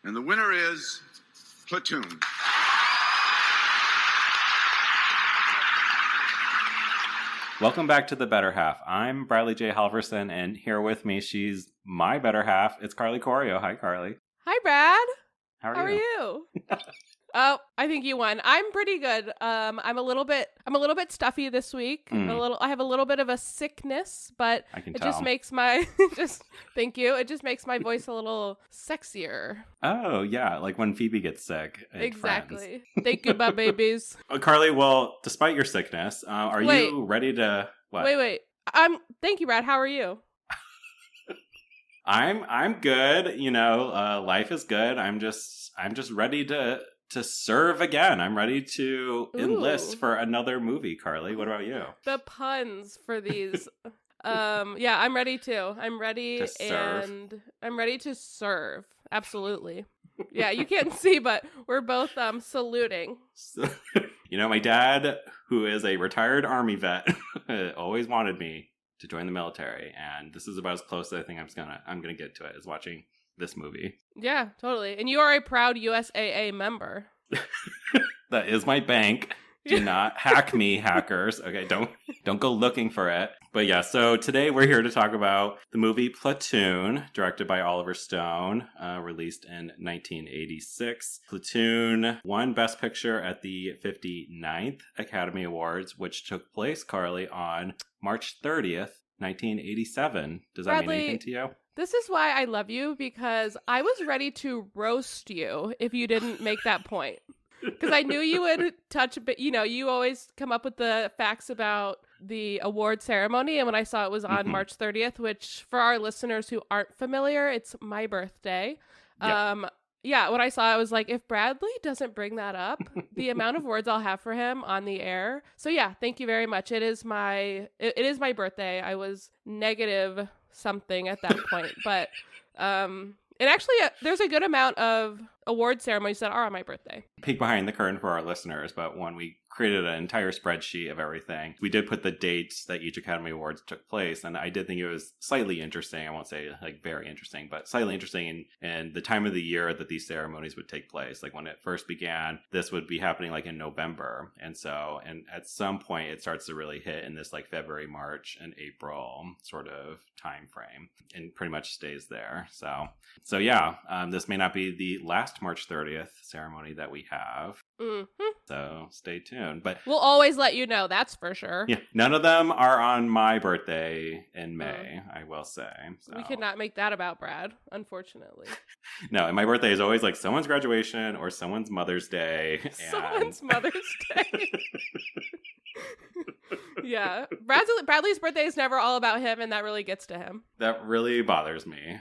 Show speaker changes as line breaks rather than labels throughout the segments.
And the winner is Platoon.
Welcome back to The Better Half. I'm Bradley J. Halverson, and here with me, she's my better half. It's Carly Corio. Hi, Carly.
Hi, Brad.
How
are you? Oh, I think you won. I'm pretty good. I'm a little bit stuffy this week. I have a little bit of a sickness, but it just makes my thank you. It just makes my voice a little sexier.
Oh, yeah, like when Phoebe gets sick.
Exactly. Thank you, my babies.
Carly, well, despite your sickness, are you ready to what?
Wait. Thank you, Brad. How are you?
I'm good. You know, life is good. I'm just ready to serve again. I'm ready to enlist for another movie, Carly. What about you?
The puns for these. Yeah, I'm ready too. I'm ready
to serve.
And I'm ready to serve. Absolutely. Yeah, you can't see, but we're both saluting.
You know, my dad, who is a retired Army vet, always wanted me to join the military, and this is about as close as I think I'm gonna get to it, is watching this movie.
Yeah, totally. And you are a proud USAA member.
That is my bank. Do not hack me, hackers. Okay, don't go looking for it. But yeah, so today we're here to talk about the movie Platoon, directed by Oliver Stone, released in 1986. Platoon won Best Picture at the 59th Academy Awards, which took place, Carly, on March 30th, 1987. Does that
Bradley,
mean anything to you?
This is why I love you, because I was ready to roast you if you didn't make that point. Because I knew you would touch, but you always come up with the facts about the award ceremony. And when I saw it was on March 30th, which for our listeners who aren't familiar, it's my birthday. Yep. Yeah, when I saw it, I was like, if Bradley doesn't bring that up, the amount of words I'll have for him on the air. So yeah, thank you very much. It is my birthday. I was negative something at that point, but and actually, there's a good amount of award ceremonies that are on my birthday.
Peek behind the curtain for our listeners, but when we created an entire spreadsheet of everything, we did put the dates that each Academy Awards took place, and I did think it was slightly interesting. I won't say like very interesting, but slightly interesting in the time of the year that these ceremonies would take place. Like when it first began, this would be happening like in November, and at some point it starts to really hit in this like February, March, and April sort of time frame, and pretty much stays there. So yeah, this may not be the last March 30th ceremony that we have. So stay tuned. But
we'll always let you know, that's for sure.
Yeah, none of them are on my birthday in May, I will say. So.
We could not make that about Brad, unfortunately.
No, and my birthday is always like someone's graduation or someone's Mother's Day.
Someone's Mother's Day. Yeah. Bradley's birthday is never all about him, and that really gets to him.
That really bothers me.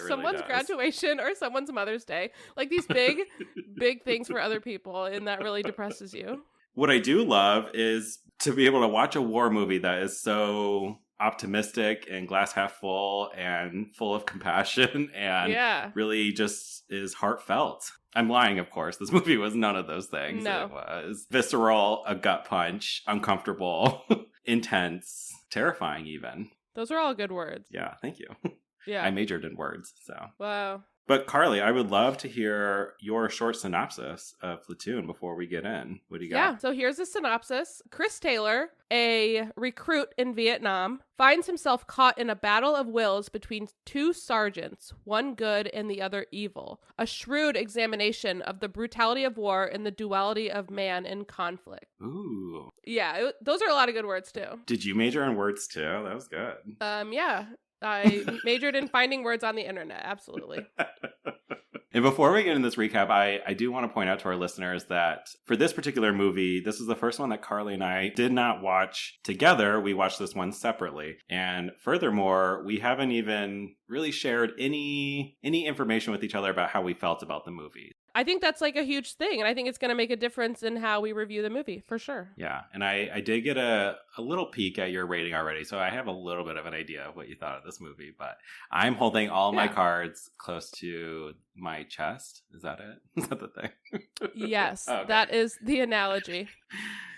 Someone's graduation or someone's Mother's Day. Like these big things for other people, and that really depresses you.
What I do love is to be able to watch a war movie that is so optimistic and glass half full and full of compassion and really just is heartfelt. I'm lying, of course. This movie was none of those things.
No.
It was visceral, a gut punch, uncomfortable, intense, terrifying even.
Those are all good words.
Yeah, thank you.
Yeah.
I majored in words, so.
Wow.
But Carly, I would love to hear your short synopsis of Platoon before we get in. What do you got?
Yeah, so here's a synopsis. Chris Taylor, a recruit in Vietnam, finds himself caught in a battle of wills between two sergeants, one good and the other evil. A shrewd examination of the brutality of war and the duality of man in conflict.
Ooh.
Yeah, those are a lot of good words, too.
Did you major in words, too? That was good.
Yeah. I majored in finding words on the internet. Absolutely.
And before we get into this recap, I do want to point out to our listeners that for this particular movie, this is the first one that Carly and I did not watch together. We watched this one separately. And furthermore, we haven't even really shared any information with each other about how we felt about the movie.
I think that's like a huge thing, and I think it's going to make a difference in how we review the movie, for sure.
Yeah, and I did get a little peek at your rating already, so I have a little bit of an idea of what you thought of this movie, but I'm holding all my cards close to my chest. Is that it? Is that the thing?
Yes,
okay.
That is the analogy.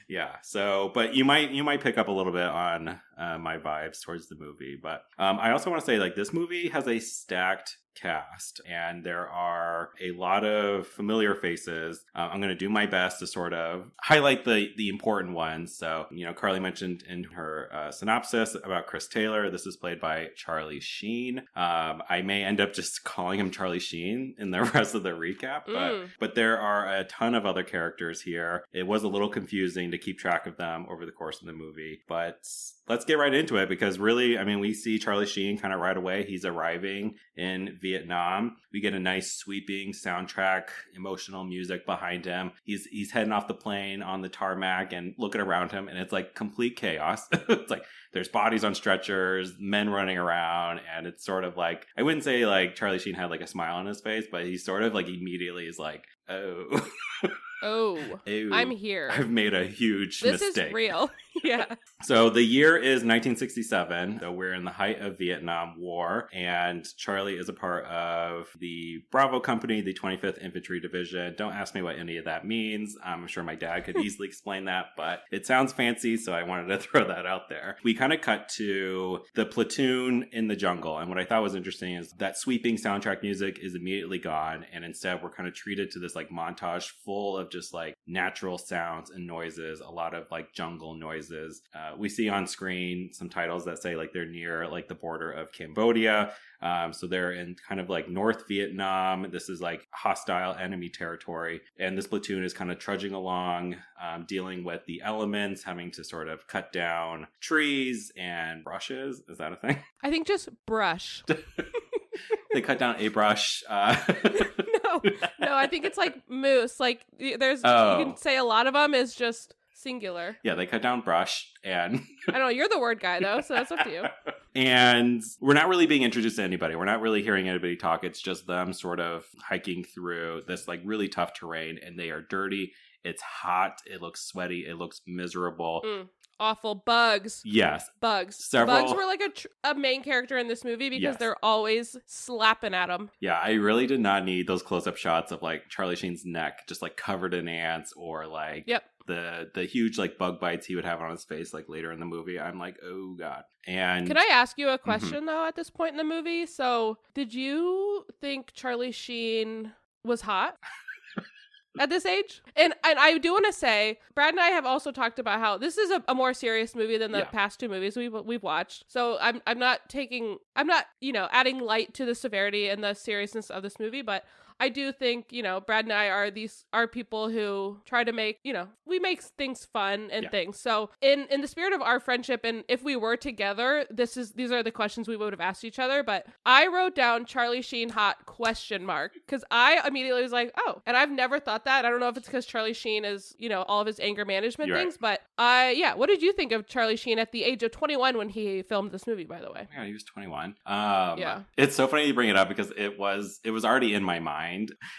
Yeah, so, but you might pick up a little bit on my vibes towards the movie. But I also want to say, like, this movie has a stacked cast, and there are a lot of familiar faces. I'm going to do my best to sort of highlight the important ones. So, Carly mentioned in her synopsis about Chris Taylor. This is played by Charlie Sheen. I may end up just calling him Charlie Sheen in the rest of the recap, but there are a ton of other characters here. It was a little confusing to keep track of them over the course of the movie, but let's get right into it, because really, I mean, we see Charlie Sheen kind of right away. He's arriving in Vietnam. We get a nice sweeping soundtrack, emotional music behind him. He's heading off the plane on the tarmac and looking around him, and it's like complete chaos. It's like there's bodies on stretchers, men running around, and it's sort of like, I wouldn't say like Charlie Sheen had like a smile on his face, but he sort of like immediately is like, oh.
Oh, I'm here.
I've made a huge mistake.
This is real. Yeah.
So the year is 1967. So we're in the height of Vietnam War, and Charlie is a part of the Bravo Company, the 25th Infantry Division. Don't ask me what any of that means. I'm sure my dad could easily explain that, but it sounds fancy, so I wanted to throw that out there. We kind of cut to the platoon in the jungle, and what I thought was interesting is that sweeping soundtrack music is immediately gone, and instead we're kind of treated to this like montage full of just like natural sounds and noises, a lot of like jungle noises. We see on screen some titles that say like they're near like the border of Cambodia. So they're in kind of like North Vietnam. This is like hostile enemy territory. And this platoon is kind of trudging along, dealing with the elements, having to sort of cut down trees and brushes. Is that a thing?
I think just brush.
They cut down a brush.
No, I think it's like moose. Like there's, you can say a lot of them is just singular.
Yeah, they cut down brush, and
I don't know, you're the word guy though, so that's up to you.
And we're not really being introduced to anybody. We're not really hearing anybody talk. It's just them sort of hiking through this like really tough terrain, and they are dirty. It's hot. It looks sweaty. It looks miserable.
Awful. Bugs.
Yes.
Bugs.
Several...
Bugs were like a main character in this movie because they're always slapping at them.
Yeah, I really did not need those close-up shots of like Charlie Sheen's neck just like covered in ants, or like the huge like bug bites he would have on his face like later in the movie. I'm like, oh god. And
can I ask you a question though at this point in the movie? So did you think Charlie Sheen was hot? At this age? And I do want to say, Brad and I have also talked about how this is a more serious movie than the past two movies we've watched. So I'm not, adding light to the severity and the seriousness of this movie, but I do think, Brad and I are people who try to make, we make things fun and things. So in the spirit of our friendship, and if we were together, these are the questions we would have asked each other. But I wrote down Charlie Sheen hot ? Because I immediately was like, oh, and I've never thought that. I don't know if it's because Charlie Sheen is, all of his anger management things, but what did you think of Charlie Sheen at the age of 21 when he filmed this movie, by the way?
Yeah, he was 21. It's so funny you bring it up because it was already in my mind.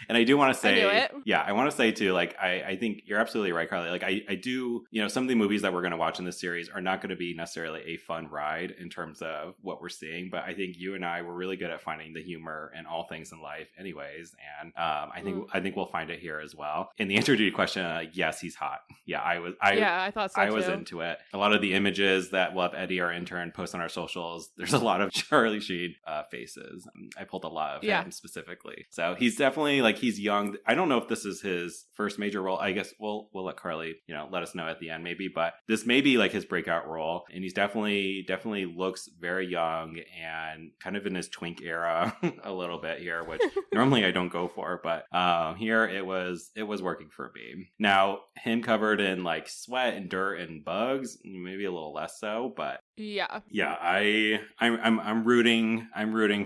And I do want to say, I want to say too, like, I think you're absolutely right, Carly. Like, I do, some of the movies that we're going to watch in this series are not going to be necessarily a fun ride in terms of what we're seeing. But I think you and I were really good at finding the humor in all things in life anyways. And I think we'll find it here as well. In the answer to your question, yes, he's hot. Yeah, I thought so too. I was into it. A lot of the images that we'll have Eddie, our intern, post on our socials, there's a lot of Charlie Sheen faces. I pulled a lot of him specifically. So he's definitely like, he's young. I don't know if this is his first major role. I guess we'll let Carly, let us know at the end maybe, but this may be like his breakout role. And he's definitely looks very young and kind of in his twink era a little bit here, which normally I don't go for, but here it was working for me. Now, him covered in like sweat and dirt and bugs, maybe a little less so, but I'm rooting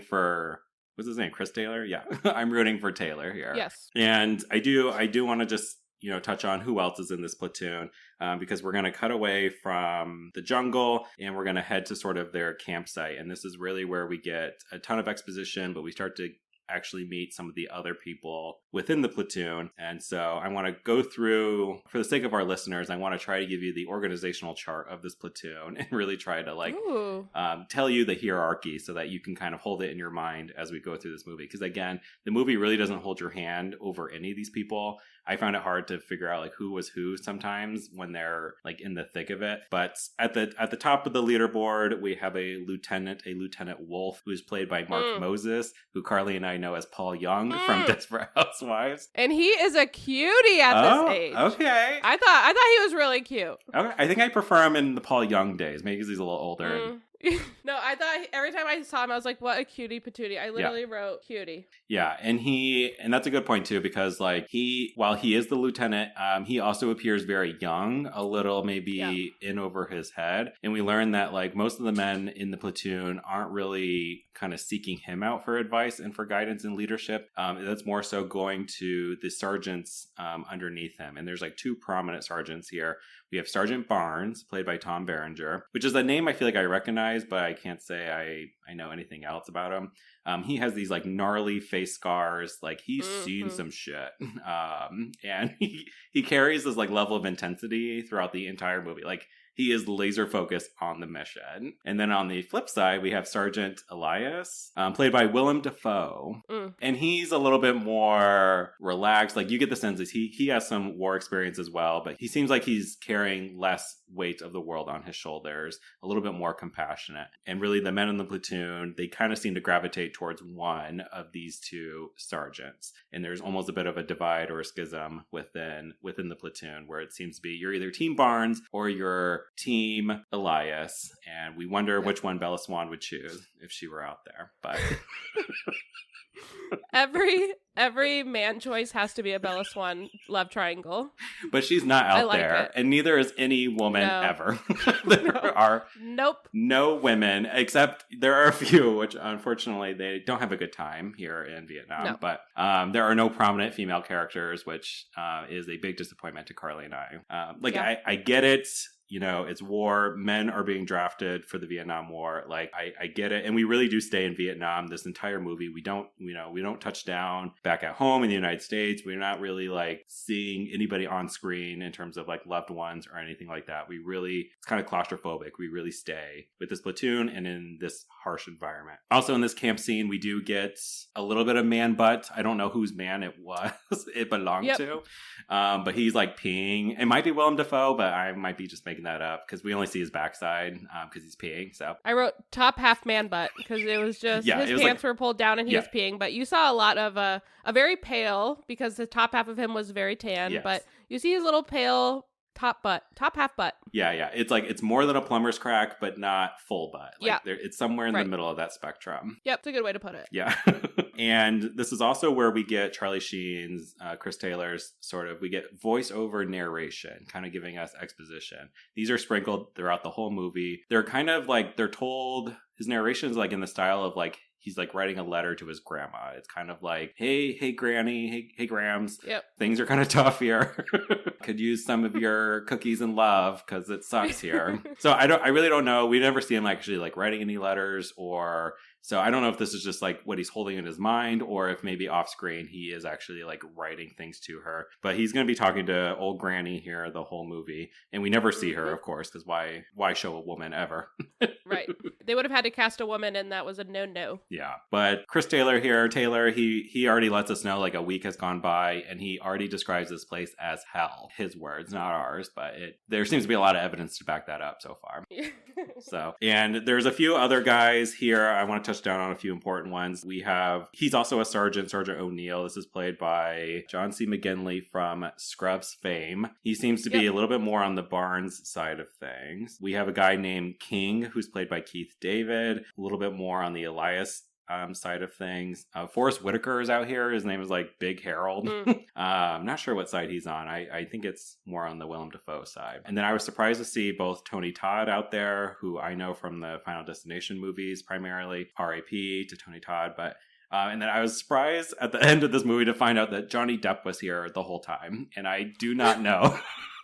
for, what's his name? Chris Taylor? Yeah. I'm rooting for Taylor here.
Yes.
And I do want to just, touch on who else is in this platoon, because we're going to cut away from the jungle and we're going to head to sort of their campsite. And this is really where we get a ton of exposition, but we start to actually meet some of the other people within the platoon. And so I want to go through, for the sake of our listeners, I want to try to give you the organizational chart of this platoon and really try to tell you the hierarchy so that you can kind of hold it in your mind as we go through this movie. Because again, the movie really doesn't hold your hand over any of these people. I found it hard to figure out like who was who sometimes when they're like in the thick of it. But at the top of the leaderboard, we have a Lieutenant Wolf, who's played by Mark Moses, who Carly and I know as Paul Young from Desperate Housewives.
And he is a cutie at this age.
Okay.
I thought he was really cute.
Okay. I think I prefer him in the Paul Young days, maybe because he's a little older.
No, I thought every time I saw him, I was like, what a cutie patootie. I literally wrote cutie.
Yeah, and that's a good point too, because like while he is the lieutenant, he also appears very young, a little maybe in over his head. And we learn that like most of the men in the platoon aren't really kind of seeking him out for advice and for guidance and leadership. That's more so going to the sergeants underneath him. And there's like two prominent sergeants here. We have Sergeant Barnes, played by Tom Berenger, which is a name I feel like I recognize, but I can't say I know anything else about him. He has these like gnarly face scars, like he's seen some shit. And he carries this like level of intensity throughout the entire movie. Like he is laser focused on the mission. And then on the flip side, we have Sergeant Elias, played by Willem Dafoe. And he's a little bit more relaxed. Like you get the sense that he has some war experience as well, but he seems like he's carrying less weight of the world on his shoulders, a little bit more compassionate. And really the men in the platoon, they kind of seem to gravitate towards one of these two sergeants. And there's almost a bit of a divide or a schism within the platoon where it seems to be you're either Team Barnes or you're Team Elias. And we wonder which one Bella Swan would choose if she were out there. But
Every man choice has to be a Bella Swan love triangle.
But she's not out
like
there.
it.
And neither is any woman ever. There are no women, except there are a few, which unfortunately they don't have a good time here in Vietnam. No. But there are no prominent female characters, which is a big disappointment to Carly and I. I get it. You know, it's war. Men are being drafted for the Vietnam War. Like, I get it. And we really do stay in Vietnam this entire movie. We don't touch down back at home in the United States. We're not really like seeing anybody on screen in terms of like loved ones or anything like that. It's kind of claustrophobic. We really stay with this platoon and in this harsh environment. Also in this camp scene, we do get a little bit of man butt. I don't know whose man it was. It belonged to. But he's like peeing. It might be Willem Dafoe, but I might be just making that up because we only see his backside because he's peeing. So I
wrote top half man butt because it was just his pants were pulled down and he was peeing. But you saw a lot of a very pale because the top half of him was very tan. But you see his little pale top half butt.
Yeah. It's more than a plumber's crack, but not full butt. It's somewhere in the middle of that spectrum.
Yep, it's a good way to put it.
Yeah. And this is also where we get Charlie Sheen's, Chris Taylor's we get voiceover narration, kind of giving us exposition. These are sprinkled throughout the whole movie. They're kind of like, they're told, his narration is like in the style of like, he's like writing a letter to his grandma. It's kind of like, hey, Granny, hey, Grams.
Yep.
Things are kind of tough here. Could use some of your cookies and love because it sucks here. So I really don't know. We never see him actually like writing any letters or. So I don't know if this is just like what he's holding in his mind or if maybe off screen he is actually like writing things to her. But he's going to be talking to old Granny here the whole movie. And we never see her, of course, because why show a woman ever?
Right. They would have had to cast a woman and that was a no.
Yeah. But Chris Taylor, he already lets us know like a week has gone by and he already describes this place as hell. His words, not ours. But there seems to be a lot of evidence to back that up so far. So, and there's a few other guys here. I want to touch down on a few important ones. He's also a Sergeant O'Neill. This is played by John C. McGinley from Scrubs fame. He seems to be a little bit more on the Barnes side of things. We have a guy named King, who's played by Keith David, a little bit more on the Elias side of things. Forrest Whitaker is out here. His name is like Big Harold. I'm not sure what side he's on. I think it's more on the Willem Dafoe side. And then I was surprised to see both Tony Todd out there, who I know from the Final Destination movies primarily. R.I.P. to Tony Todd. But and then I was surprised at the end of this movie to find out that Johnny Depp was here the whole time. And I do not know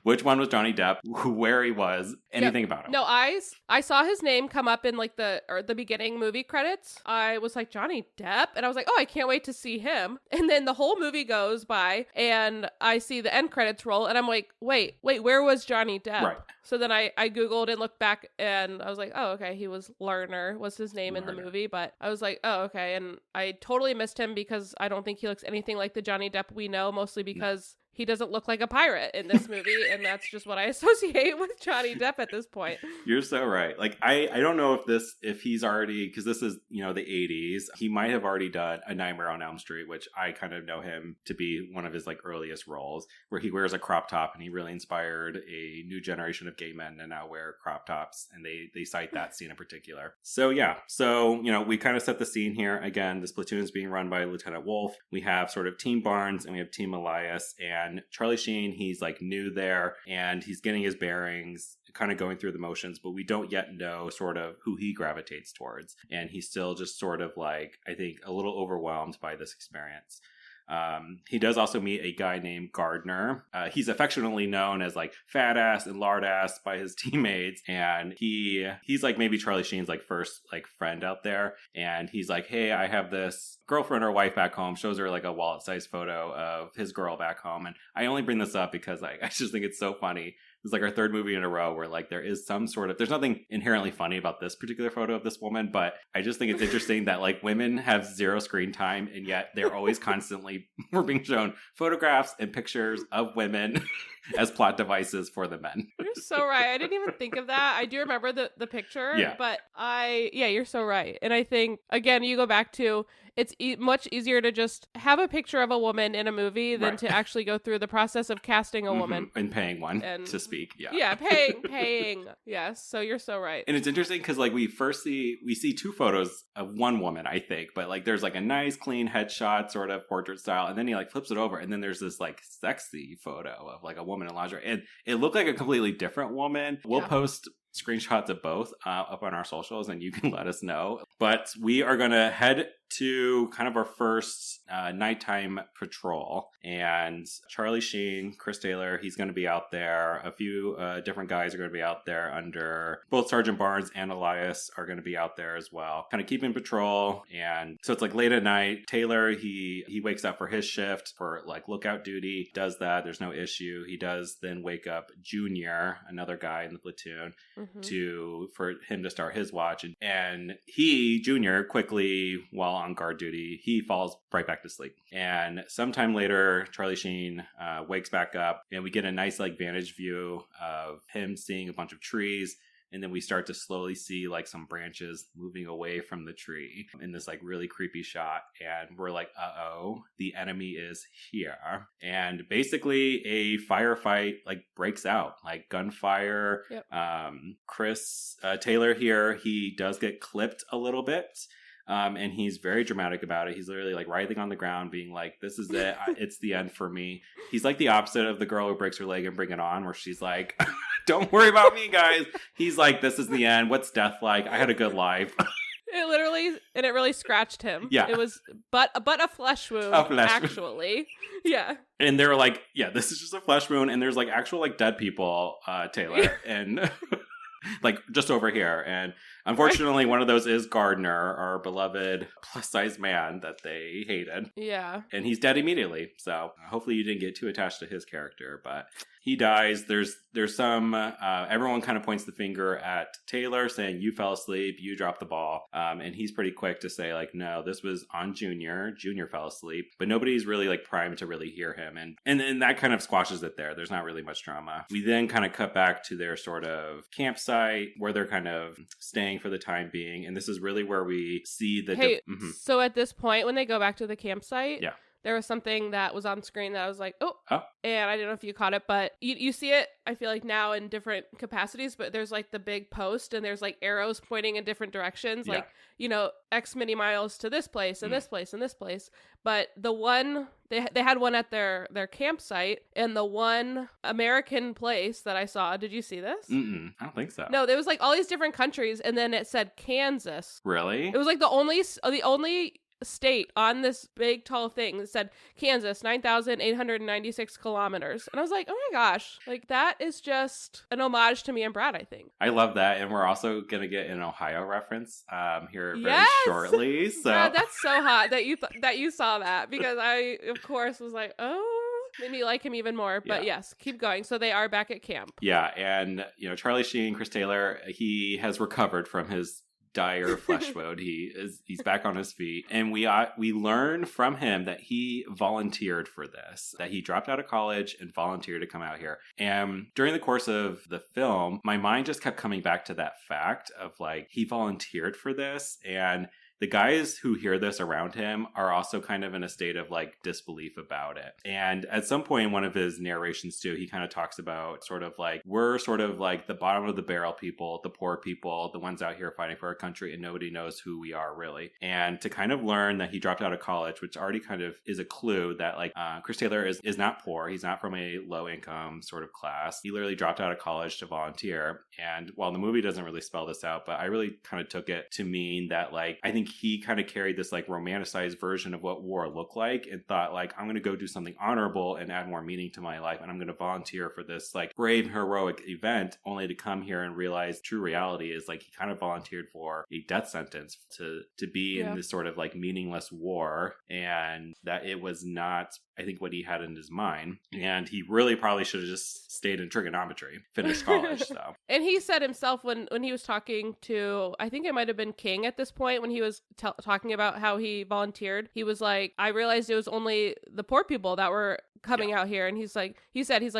which one was Johnny Depp, where he was, anything about him.
No, I saw his name come up in like the beginning movie credits. I was like, Johnny Depp? And I was like, oh, I can't wait to see him. And then the whole movie goes by and I see the end credits roll and I'm like, wait, where was Johnny Depp?
Right.
So then I Googled and looked back and I was like, oh, okay, he was Lerner, was his name in the movie. But I was like, oh, okay. And I totally missed him because I don't think he looks anything like the Johnny Depp we know, mostly because he doesn't look like a pirate in this movie, and that's just what I associate with Johnny Depp at this point.
You're so right. Like, I don't know if he's already, because this is, the 80s, he might have already done A Nightmare on Elm Street, which I kind of know him to be one of his, like, earliest roles, where he wears a crop top, and he really inspired a new generation of gay men to now wear crop tops, and they cite that scene in particular. So, yeah. So, we kind of set the scene here. Again, this platoon is being run by Lieutenant Wolf. We have sort of Team Barnes, and we have Team Elias, and Charlie Sheen, he's like new there and he's getting his bearings, kind of going through the motions, but we don't yet know sort of who he gravitates towards. And he's still just sort of like, I think, a little overwhelmed by this experience. He does also meet a guy named Gardner. He's affectionately known as like fat ass and lard ass by his teammates. And he's like maybe Charlie Sheen's like first like friend out there. And he's like, hey, I have this girlfriend or wife back home, shows her like a wallet sized photo of his girl back home. And I only bring this up because I just think it's so funny. It's like our third movie in a row where like there is some sort of, there's nothing inherently funny about this particular photo of this woman, but I just think it's interesting that like women have zero screen time and yet they're always constantly, we're being shown photographs and pictures of women as plot devices for the men.
You're so right. I didn't even think of that. I do remember the picture, but you're so right. And I think, again, you go back to, it's much easier to just have a picture of a woman in a movie than to actually go through the process of casting a woman.
And paying one to speak. Yeah.
Yeah, paying. Yes. So you're so right.
And it's interesting because like we see two photos of one woman, I think, but like there's like a nice clean headshot sort of portrait style. And then he like flips it over and then there's this like sexy photo of like a woman in lingerie. And it looked like a completely different woman. We'll post screenshots of both up on our socials and you can let us know. But we are going to head to kind of our first nighttime patrol. And Charlie Sheen, Chris Taylor, he's going to be out there. A few different guys are going to be out there under both Sergeant Barnes and Elias are going to be out there as well. Kind of keeping patrol. And so it's like late at night. Taylor, he wakes up for his shift for like lookout duty. Does that. There's no issue. He does then wake up Junior, another guy in the platoon, for him to start his watch. And he, Junior, quickly, while on guard duty, he falls right back to sleep. And sometime later, Charlie Sheen wakes back up and we get a nice like vantage view of him seeing a bunch of trees. And then we start to slowly see like some branches moving away from the tree in this like really creepy shot. And we're like, uh-oh, the enemy is here. And basically a firefight like breaks out, like gunfire. Yep. Chris Taylor here, he does get clipped a little bit. And he's very dramatic about it. He's literally like writhing on the ground being like, this is it. It's the end for me. He's like the opposite of the girl who breaks her leg and Bring It On, where she's like, don't worry about me, guys. He's like, this is the end. What's death like? I had a good life.
It really scratched him.
Yeah.
It was but a flesh wound, actually. Yeah.
And they were like, yeah, this is just a flesh wound. And there's like actual like dead people, Taylor. And like just over here. And unfortunately, one of those is Gardner, our beloved plus-size man that they hated.
Yeah.
And he's dead immediately. So hopefully you didn't get too attached to his character, but he dies. There's some, everyone kind of points the finger at Taylor saying, you fell asleep, you dropped the ball. And he's pretty quick to say like, no, this was on Junior. Junior fell asleep, but nobody's really like primed to really hear him. And that kind of squashes it there. There's not really much drama. We then kind of cut back to their sort of campsite where they're kind of staying for the time being. And this is really where we see the...
So at this point, when they go back to the campsite...
Yeah.
There was something that was on screen that I was like, oh. And I don't know if you caught it, but you see it, I feel like now in different capacities, but there's like the big post and there's like arrows pointing in different directions, like, X many miles to this place and this place and this place. But the one, they had one at their campsite, and the one American place that I saw, did you see this?
I don't think so.
No, there was like all these different countries, and then it said Kansas.
Really?
It was like the only state on this big tall thing that said Kansas 9,896 kilometers, and I was like, oh my gosh, like that is just an homage to me and Brad, I think.
I love that, and we're also gonna get an Ohio reference here very
Yes!
shortly. So
Brad, that's so hot that you saw that, because I of course was like, oh, made me like him even more. But yes, keep going. So they are back at camp.
Yeah, and Charlie Sheen, Chris Taylor, he has recovered from his dire flesh wound. He's back on his feet, and we learn from him that he volunteered for this, that he dropped out of college and volunteered to come out here. And during the course of the film, my mind just kept coming back to that fact of like, he volunteered for this, and the guys who hear this around him are also kind of in a state of like disbelief about it. And at some point in one of his narrations too, he kind of talks about sort of like, we're sort of like the bottom of the barrel people, the poor people, the ones out here fighting for our country, and nobody knows who we are really. And to kind of learn that he dropped out of college, which already kind of is a clue that like Chris Taylor is not poor. He's not from a low income sort of class. He literally dropped out of college to volunteer. And while the movie doesn't really spell this out, but I really kind of took it to mean that like, I think he kind of carried this like romanticized version of what war looked like, and thought like, I'm going to go do something honorable and add more meaning to my life, and I'm going to volunteer for this like brave heroic event, only to come here and realize true reality is like he kind of volunteered for a death sentence to be in this sort of like meaningless war, and that it was not, I think, what he had in his mind. And he really probably should have just stayed in trigonometry, finished college though.
And he said himself when he was talking to, I think it might have been King at this point, when he was talking about how he volunteered, he was like, I realized it was only the poor people that were coming out here. And he's like,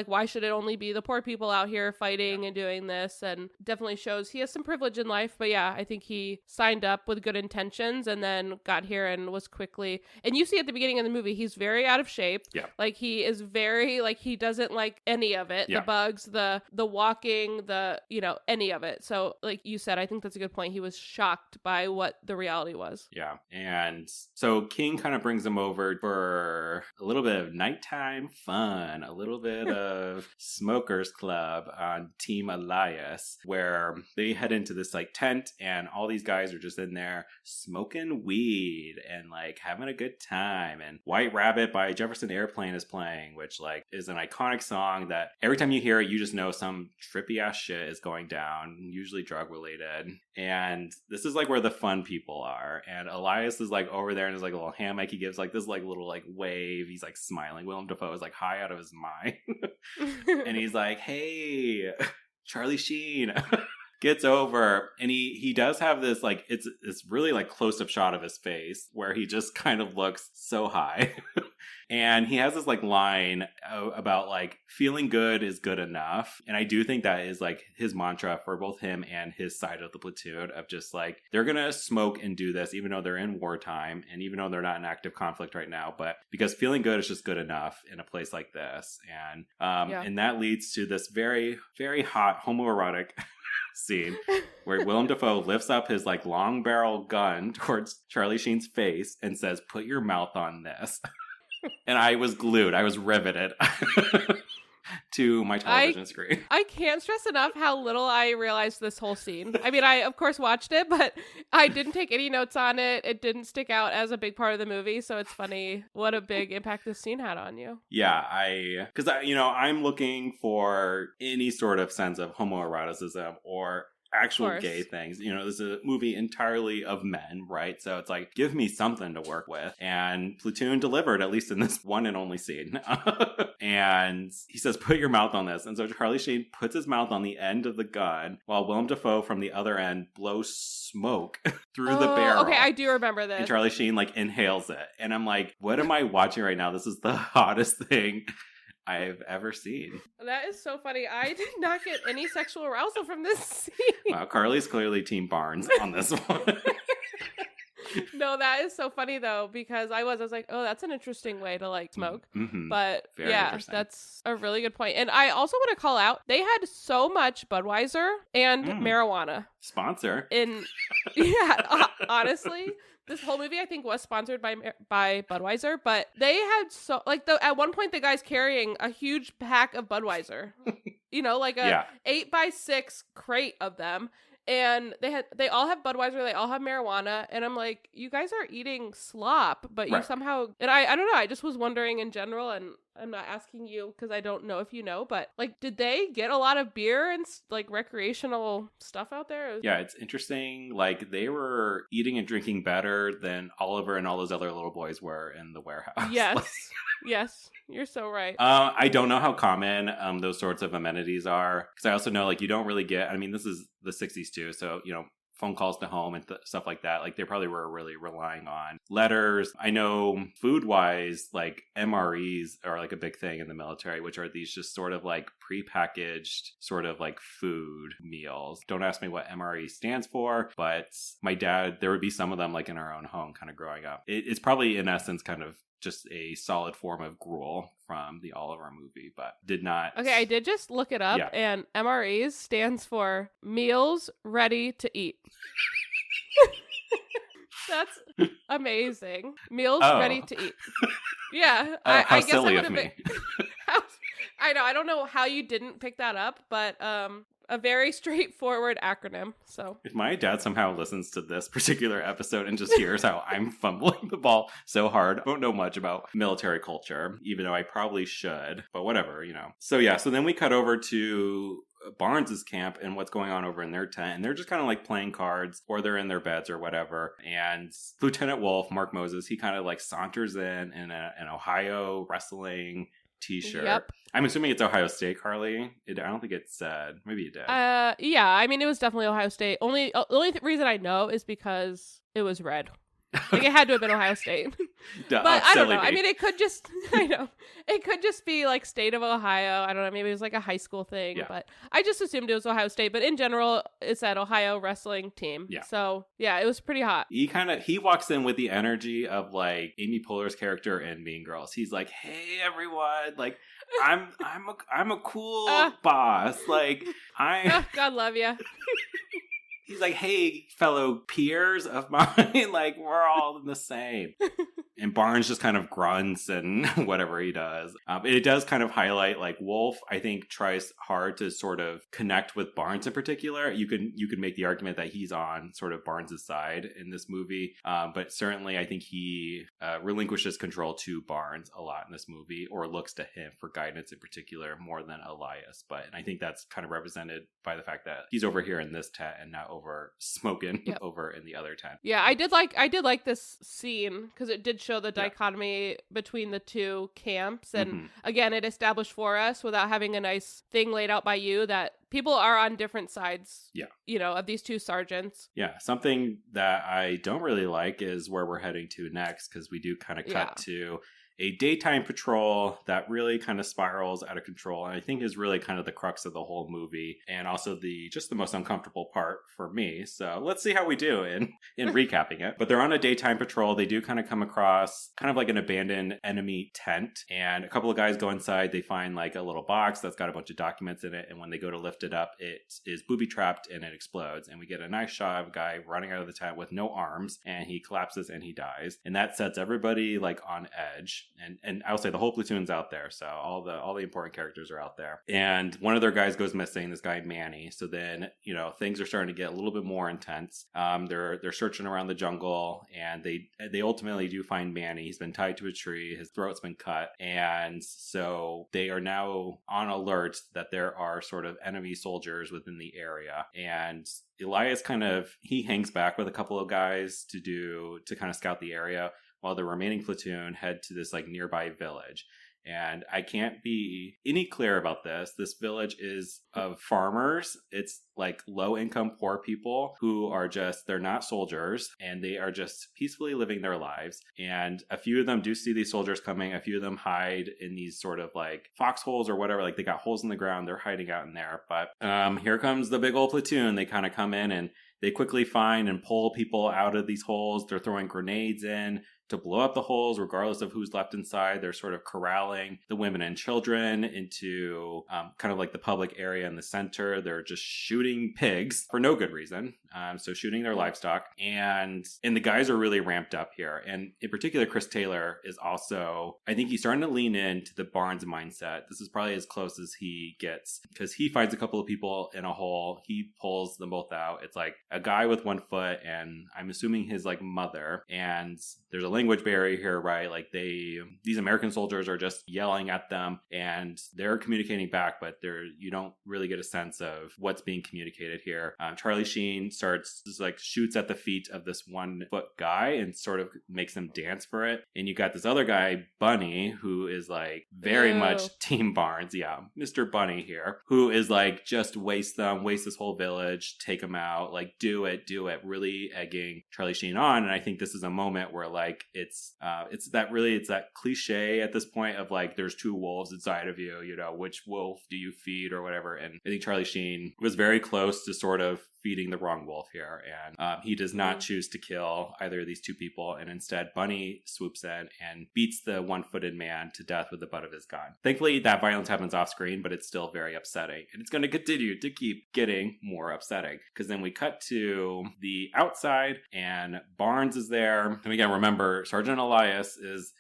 why should it only be the poor people out here fighting and doing this? And definitely shows he has some privilege in life. But yeah, I think he signed up with good intentions and then got here and was quickly, and you see at the beginning of the movie, he's very out of shape.
Yeah.
Like he is very, like he doesn't like any of it.
Yeah.
The bugs, the walking, any of it. So like you said, I think that's a good point. He was shocked by what the reality was.
Yeah. And so King kind of brings him over for a little bit of nighttime fun, a little bit of smokers club on Team Elias, where they head into this like tent, and all these guys are just in there smoking weed and like having a good time. And White Rabbit by Jefferson Airplane is playing, which like is an iconic song that every time you hear it, you just know some trippy ass shit is going down, usually drug related. And this is like where the fun people are. And Elias is like over there in his like little hammock. He gives like this like little like wave. He's like smiling. Willem Dafoe is like high out of his mind. And he's like, hey, Charlie Sheen. Gets over, and he does have this like, it's really like close-up shot of his face where he just kind of looks so high. And he has this like line about like feeling good is good enough. And I do think that is like his mantra for both him and his side of the platoon, of just like, they're gonna smoke and do this even though they're in wartime and even though they're not in active conflict right now, but because feeling good is just good enough in a place like this. And and that leads to this very, very hot homoerotic scene where Willem Dafoe lifts up his like long barrel gun towards Charlie Sheen's face and says, put your mouth on this. And I was glued. I was riveted to my television screen.
I can't stress enough how little I realized this whole scene. I mean, I of course watched it, but I didn't take any notes on it. It didn't stick out as a big part of the movie. So it's funny what a big impact this scene had on you.
Yeah, because I'm looking for any sort of sense of homoeroticism or actual gay things. This is a movie entirely of men, right? So it's like, give me something to work with. And Platoon delivered, at least in this one and only scene. And he says, put your mouth on this. And so Charlie Sheen puts his mouth on the end of the gun while Willem Dafoe from the other end blows smoke through the barrel.
Okay, I do remember this.
And Charlie Sheen like inhales it. And I'm like, what am I watching right now? This is the hottest thing I've ever seen.
That is so funny. I did not get any sexual arousal from this scene.
Wow, Carly's clearly Team Barnes on this one.
No, that is so funny though, because I was like, oh, that's an interesting way to like smoke.
Mm-hmm.
But
Very interesting.
That's a really good point. And I also want to call out, they had so much Budweiser and marijuana.
Sponsor.
Honestly, this whole movie I think was sponsored by Budweiser, but they had so like at one point the guy's carrying a huge pack of Budweiser. Like a 8x6 crate of them. and they all have Budweiser, they all have marijuana, and I'm like, you guys are eating slop, but you
Right.
somehow, and I don't know, I just was wondering in general, and I'm not asking you because I don't know if you know, but like, did they get a lot of beer and like recreational stuff out there?
Yeah, it's interesting. Like, they were eating and drinking better than Oliver and all those other little boys were in the warehouse.
Yes.
Like,
Yes, you're so right.
I don't know how common those sorts of amenities are, because I also know, like, you don't really get, I mean, this is the 60s too, so, you know, phone calls to home and stuff like that. Like, they probably were really relying on letters. I know food-wise, like, MREs are like a big thing in the military, which are these just sort of like prepackaged sort of like food meals. Don't ask me what MRE stands for, but my dad, there would be some of them like in our own home kind of growing up. It's probably in essence kind of just a solid form of gruel from the Oliver movie, but did not.
Okay, I did just look it up, and MREs stands for Meals Ready to Eat. That's amazing. Meals Ready to Eat. Yeah,
How
I guess
silly
I would
of
have
me.
been. I know. I don't know how you didn't pick that up, but a very straightforward acronym. So
if my dad somehow listens to this particular episode and just hears how I'm fumbling the ball so hard, I don't know much about military culture, even though I probably should, but whatever, you know. So yeah, so then we cut over to Barnes's camp and what's going on over in their tent, and they're just kind of like playing cards, or they're in their beds or whatever. And Lieutenant Wolf, Mark Moses, he kind of like saunters in an Ohio wrestling t-shirt.
Yep.
I'm assuming it's Ohio State, Carly. I don't think it said. Maybe it did.
Yeah. I mean, it was definitely Ohio State. The only reason I know is because it was red. Like, it had to have been Ohio State. But I don't know. I mean, it could just, I know, it could just be like state of Ohio. I don't know. Maybe it was like a high school thing, but I just assumed it was Ohio State. But in general, it's that Ohio wrestling team.
Yeah.
So yeah, it was pretty hot.
He walks in with the energy of like Amy Poehler's character in Mean Girls. He's like, "Hey everyone, like I'm a cool boss. Like
God love you."
He's like, "Hey, fellow peers of mine, like, we're all the same." And Barnes just kind of grunts and whatever he does. It does kind of highlight, like, Wolf, I think, tries hard to sort of connect with Barnes in particular. You could make the argument that he's on sort of Barnes' side in this movie. But certainly, I think he relinquishes control to Barnes a lot in this movie, or looks to him for guidance in particular more than Elias. And I think that's kind of represented by the fact that he's over here in this tent and not over smoking over in the other tent.
Yeah, I did like this scene because it did show the dichotomy between the two camps, and again, it established for us without having a nice thing laid out by you that people are on different sides. You know, of these two sergeants. Yeah,
something that I don't really like is where we're heading to next, because we do kind of cut to a daytime patrol that really kind of spirals out of control, and I think is really kind of the crux of the whole movie, and also the most uncomfortable part for me. So let's see how we do in recapping it. But they're on a daytime patrol. They do kind of come across kind of like an abandoned enemy tent, and a couple of guys go inside. They find like a little box that's got a bunch of documents in it, and when they go to lift it up, it is booby trapped and it explodes, and we get a nice shot of a guy running out of the tent with no arms, and he collapses and he dies, and that sets everybody like on edge. And I will say the whole platoon's out there, so all the important characters are out there. And one of their guys goes missing, this guy Manny. So then, you know, things are starting to get a little bit more intense. They're searching around the jungle, and they ultimately do find Manny. He's been tied to a tree, his throat's been cut, and so they are now on alert that there are sort of enemy soldiers within the area. And Elias he hangs back with a couple of guys to kind of scout the area, while the remaining platoon head to this like nearby village. And I can't be any clearer about this. This village is of farmers. It's like low income, poor people who are they're not soldiers, and they are just peacefully living their lives. And a few of them do see these soldiers coming. A few of them hide in these sort of like foxholes or whatever. Like, they got holes in the ground. They're hiding out in there. But here comes the big old platoon. They kind of come in, and they quickly find and pull people out of these holes. They're throwing grenades in. to blow up the holes regardless of who's left inside. They're sort of corralling the women and children into kind of like the public area in the center. They're just shooting pigs for no good reason. So shooting their livestock. And the guys are really ramped up here. And in particular, Chris Taylor is also, I think he's starting to lean into the Barnes mindset. This is probably as close as he gets because he finds a couple of people in a hole. He pulls them both out. It's like a guy with one foot and I'm assuming his like mother. And there's a language barrier here, right? Like these American soldiers are just yelling at them and they're communicating back, but you don't really get a sense of what's being communicated here. Charlie Sheen shoots at the feet of this 1 foot guy and sort of makes them dance for it. And you got this other guy, Bunny, who is like very much Team Barnes. Yeah, Mr. Bunny here, who is like just waste this whole village, take them out, like do it, really egging Charlie Sheen on. And I think this is a moment where like it's that cliche at this point of like there's two wolves inside of you, you know, which wolf do you feed or whatever. And I think Charlie Sheen was very close to sort of feeding the wrong wolf here, and he does not choose to kill either of these two people, and instead Bunny swoops in and beats the one-footed man to death with the butt of his gun. Thankfully that violence happens off screen, but it's still very upsetting, and it's going to continue to keep getting more upsetting because then we cut to the outside and Barnes is there. And again, remember, Sergeant Elias is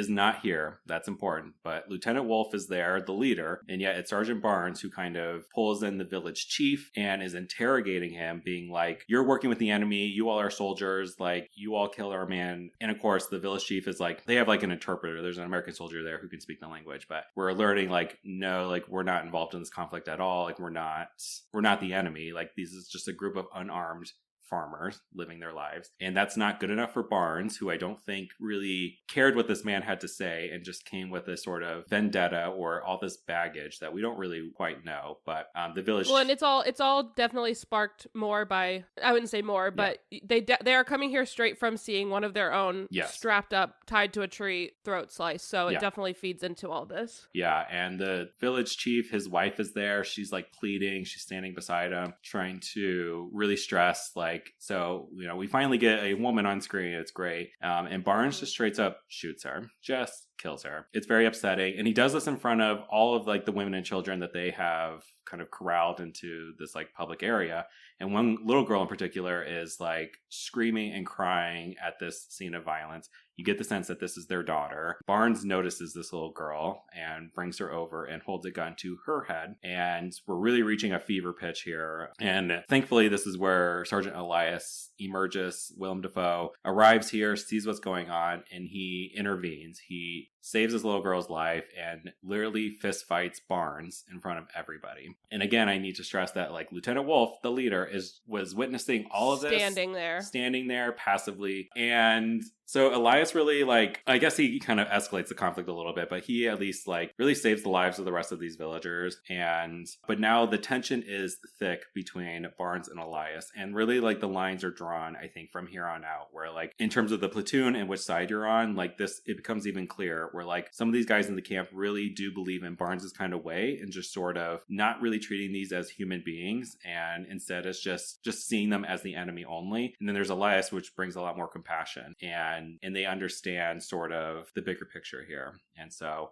not here. That's important. But Lieutenant Wolf is there, the leader, and yet it's Sergeant Barnes who kind of pulls in the village chief and is interrogating him, being like, you're working with the enemy, you all are soldiers, like, you all killed our man. And of course, the village chief is like, they have like an interpreter. There's an American soldier there who can speak the language, but we're alerting like, no, like, we're not involved in this conflict at all. Like, we're not the enemy. Like, this is just a group of unarmed farmers living their lives. And that's not good enough for Barnes, who I don't think really cared what this man had to say and just came with a sort of vendetta or all this baggage that we don't really quite know. But the village...
Well, and it's all definitely sparked more by, I wouldn't say more, but they are coming here straight from seeing one of their own strapped up, tied to a tree, throat slice. So it definitely feeds into all this. Yeah,
and the village chief, his wife is there. She's like pleading. She's standing beside him, trying to really stress like, so, you know, we finally get a woman on screen. It's great. And Barnes just straight up shoots her, just kills her. It's very upsetting. And he does this in front of all of like the women and children that they have kind of corralled into this like public area. And one little girl in particular is like screaming and crying at this scene of violence. You get the sense that this is their daughter. Barnes notices this little girl and brings her over and holds a gun to her head. And we're really reaching a fever pitch here. And thankfully, this is where Sergeant Elias emerges. Willem Dafoe arrives here, sees what's going on, and he intervenes. He saves this little girl's life and literally fist fights Barnes in front of everybody. And again, I need to stress that like Lieutenant Wolf, the leader, was witnessing all of this. Standing there passively. And so Elias really like, I guess he kind of escalates the conflict a little bit, but he at least like really saves the lives of the rest of these villagers. But now the tension is thick between Barnes and Elias. And really like the lines are drawn, I think, from here on out, where like in terms of the platoon and which side you're on, like this, it becomes even clearer where like some of these guys in the camp really do believe in Barnes's kind of way and just sort of not really treating these as human beings. And instead it's just seeing them as the enemy only. And then there's Elias, which brings a lot more compassion. And they understand sort of the bigger picture here.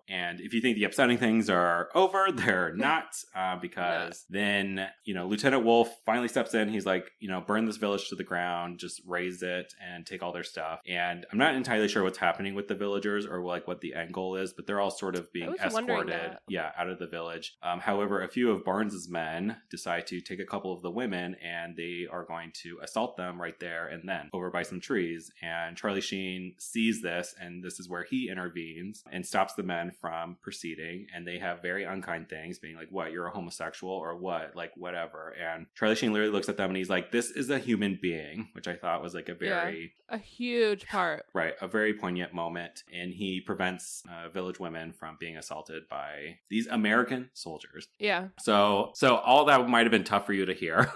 And if you think the upsetting things are over, they're not, because then, you know, Lieutenant Wolf finally steps in. He's like, you know, burn this village to the ground, just raze it and take all their stuff. And I'm not entirely sure what's happening with the villagers or like what the end goal is, but they're all sort of being escorted, out of the village. However, a few of Barnes's men decide to take a couple of the women and they are going to assault them right there and then over by some trees. And Charlie Sheen sees this, and this is where he intervenes and stops the men from proceeding. And they have very unkind things, being like, what, you're a homosexual or what? Like, whatever. And Charlie Sheen literally looks at them and he's like, this is a human being, which I thought was like a very...
a huge part.
Right. A very poignant moment. And he prevents prevents village women from being assaulted by these American soldiers.
Yeah.
So all that might have been tough for you to hear.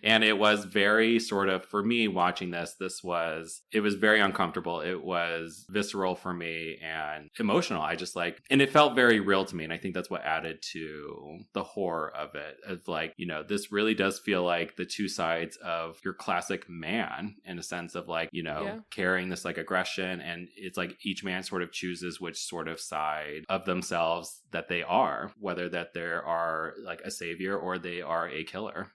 And it was very sort of, for me watching this it was very uncomfortable. It was visceral for me and emotional. I just like, and it felt very real to me. And I think that's what added to the horror of it. Of like, you know, this really does feel like the two sides of your classic man, in a sense of like, you know, carrying this like aggression. And it's like each man sort of chooses which sort of side of themselves that they are, whether that they are like a savior or they are a killer.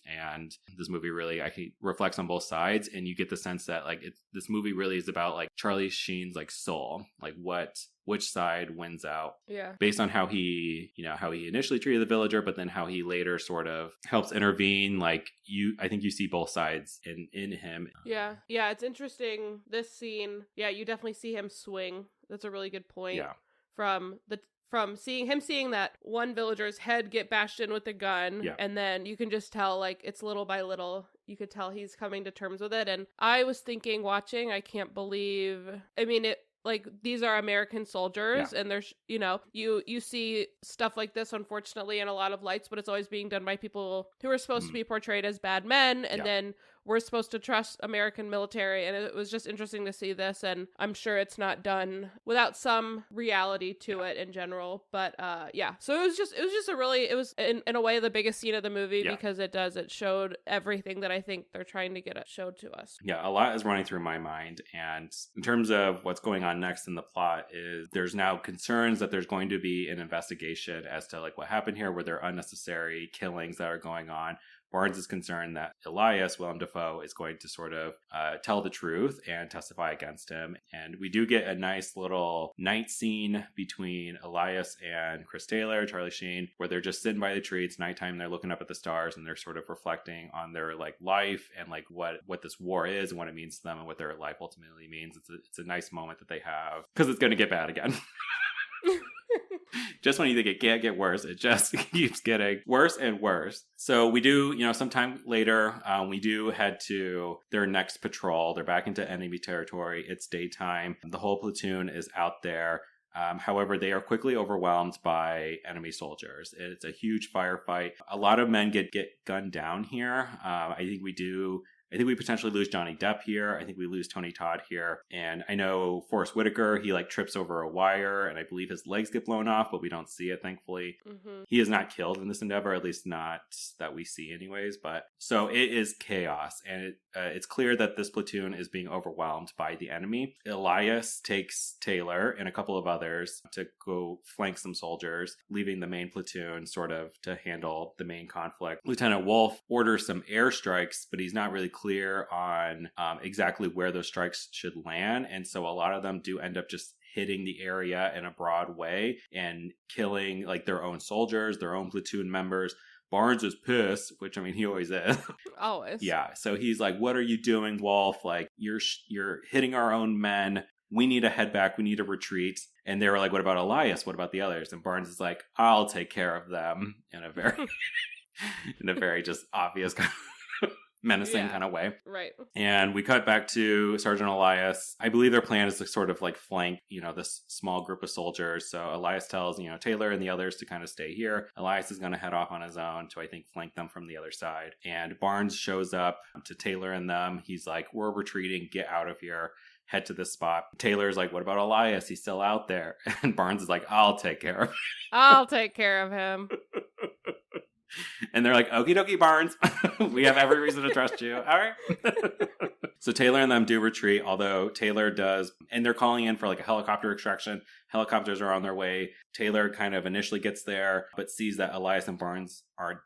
And this movie really, I think, reflects on both sides. And you get the sense that like this movie really is about like Charlie Sheen's like soul, like which side wins out.
Yeah. Based
on how he initially treated the villager, but then how he later sort of helps intervene. Like I think you see both sides in him.
Yeah. Yeah. It's interesting. This scene. Yeah. You definitely see him swing. That's a really good point.
Yeah.
From seeing that one villager's head get bashed in with a gun, and then you can just tell, like, it's little by little, you could tell he's coming to terms with it. And I was thinking, watching, I can't believe, I mean, it, like, these are American soldiers, and there's, you know, you see stuff like this, unfortunately, in a lot of lights, but it's always being done by people who are supposed to be portrayed as bad men, and then we're supposed to trust American military, and it was just interesting to see this, and I'm sure it's not done without some reality to it in general, but so it was just it was in a way the biggest scene of the movie, because it showed everything that I think they're trying to get it showed to us.
Yeah, a lot is running through my mind, and in terms of what's going on next in the plot is there's now concerns that there's going to be an investigation as to like what happened here, were there unnecessary killings that are going on. Barnes is concerned that Elias, Willem Dafoe, is going to sort of tell the truth and testify against him. And we do get a nice little night scene between Elias and Chris Taylor, Charlie Sheen, where they're just sitting by the tree. It's nighttime. They're looking up at the stars and they're sort of reflecting on their like life and like what this war is and what it means to them and what their life ultimately means. It's a nice moment that they have because it's going to get bad again. Just when you think it can't get worse, it just keeps getting worse and worse. So we do, you know, sometime later, we do head to their next patrol. They're back into enemy territory. It's daytime. The whole platoon is out there. However, they are quickly overwhelmed by enemy soldiers. It's a huge firefight. A lot of men get gunned down here. I think we potentially lose Johnny Depp here. I think we lose Tony Todd here. And I know Forrest Whitaker, he like trips over a wire and I believe his legs get blown off, but we don't see it, thankfully. Mm-hmm. He is not killed in this endeavor, at least not that we see anyways. But so it is chaos. And it's clear that this platoon is being overwhelmed by the enemy. Elias takes Taylor and a couple of others to go flank some soldiers, leaving the main platoon sort of to handle the main conflict. Lieutenant Wolf orders some airstrikes, but he's not really clear on exactly where those strikes should land. And so a lot of them do end up just hitting the area in a broad way and killing like their own soldiers, their own platoon members. Barnes is pissed, which I mean, he always is.
Always.
Yeah. So he's like, what are you doing, Wolf? Like, you're hitting our own men. We need to head back. We need to retreat. And they were like, what about Elias? What about the others? And Barnes is like, I'll take care of them in a very just obvious kind of menacing kind of way.
Right.
And we cut back to Sergeant Elias. I believe their plan is to sort of like flank, you know, this small group of soldiers. So Elias tells, you know, Taylor and the others to kind of stay here. Elias is going to head off on his own to, I think, flank them from the other side. And Barnes shows up to Taylor and them. He's like, we're retreating. Get out of here. Head to this spot. Taylor's like, what about Elias? He's still out there. And Barnes is like, I'll take care of him.
I'll take care of him.
And they're like, okie dokie, Barnes. We have every reason to trust you. All right. So Taylor and them do retreat, although Taylor does, and they're calling in for like a helicopter extraction. Helicopters are on their way. Taylor kind of initially gets there, but sees that Elias and Barnes aren't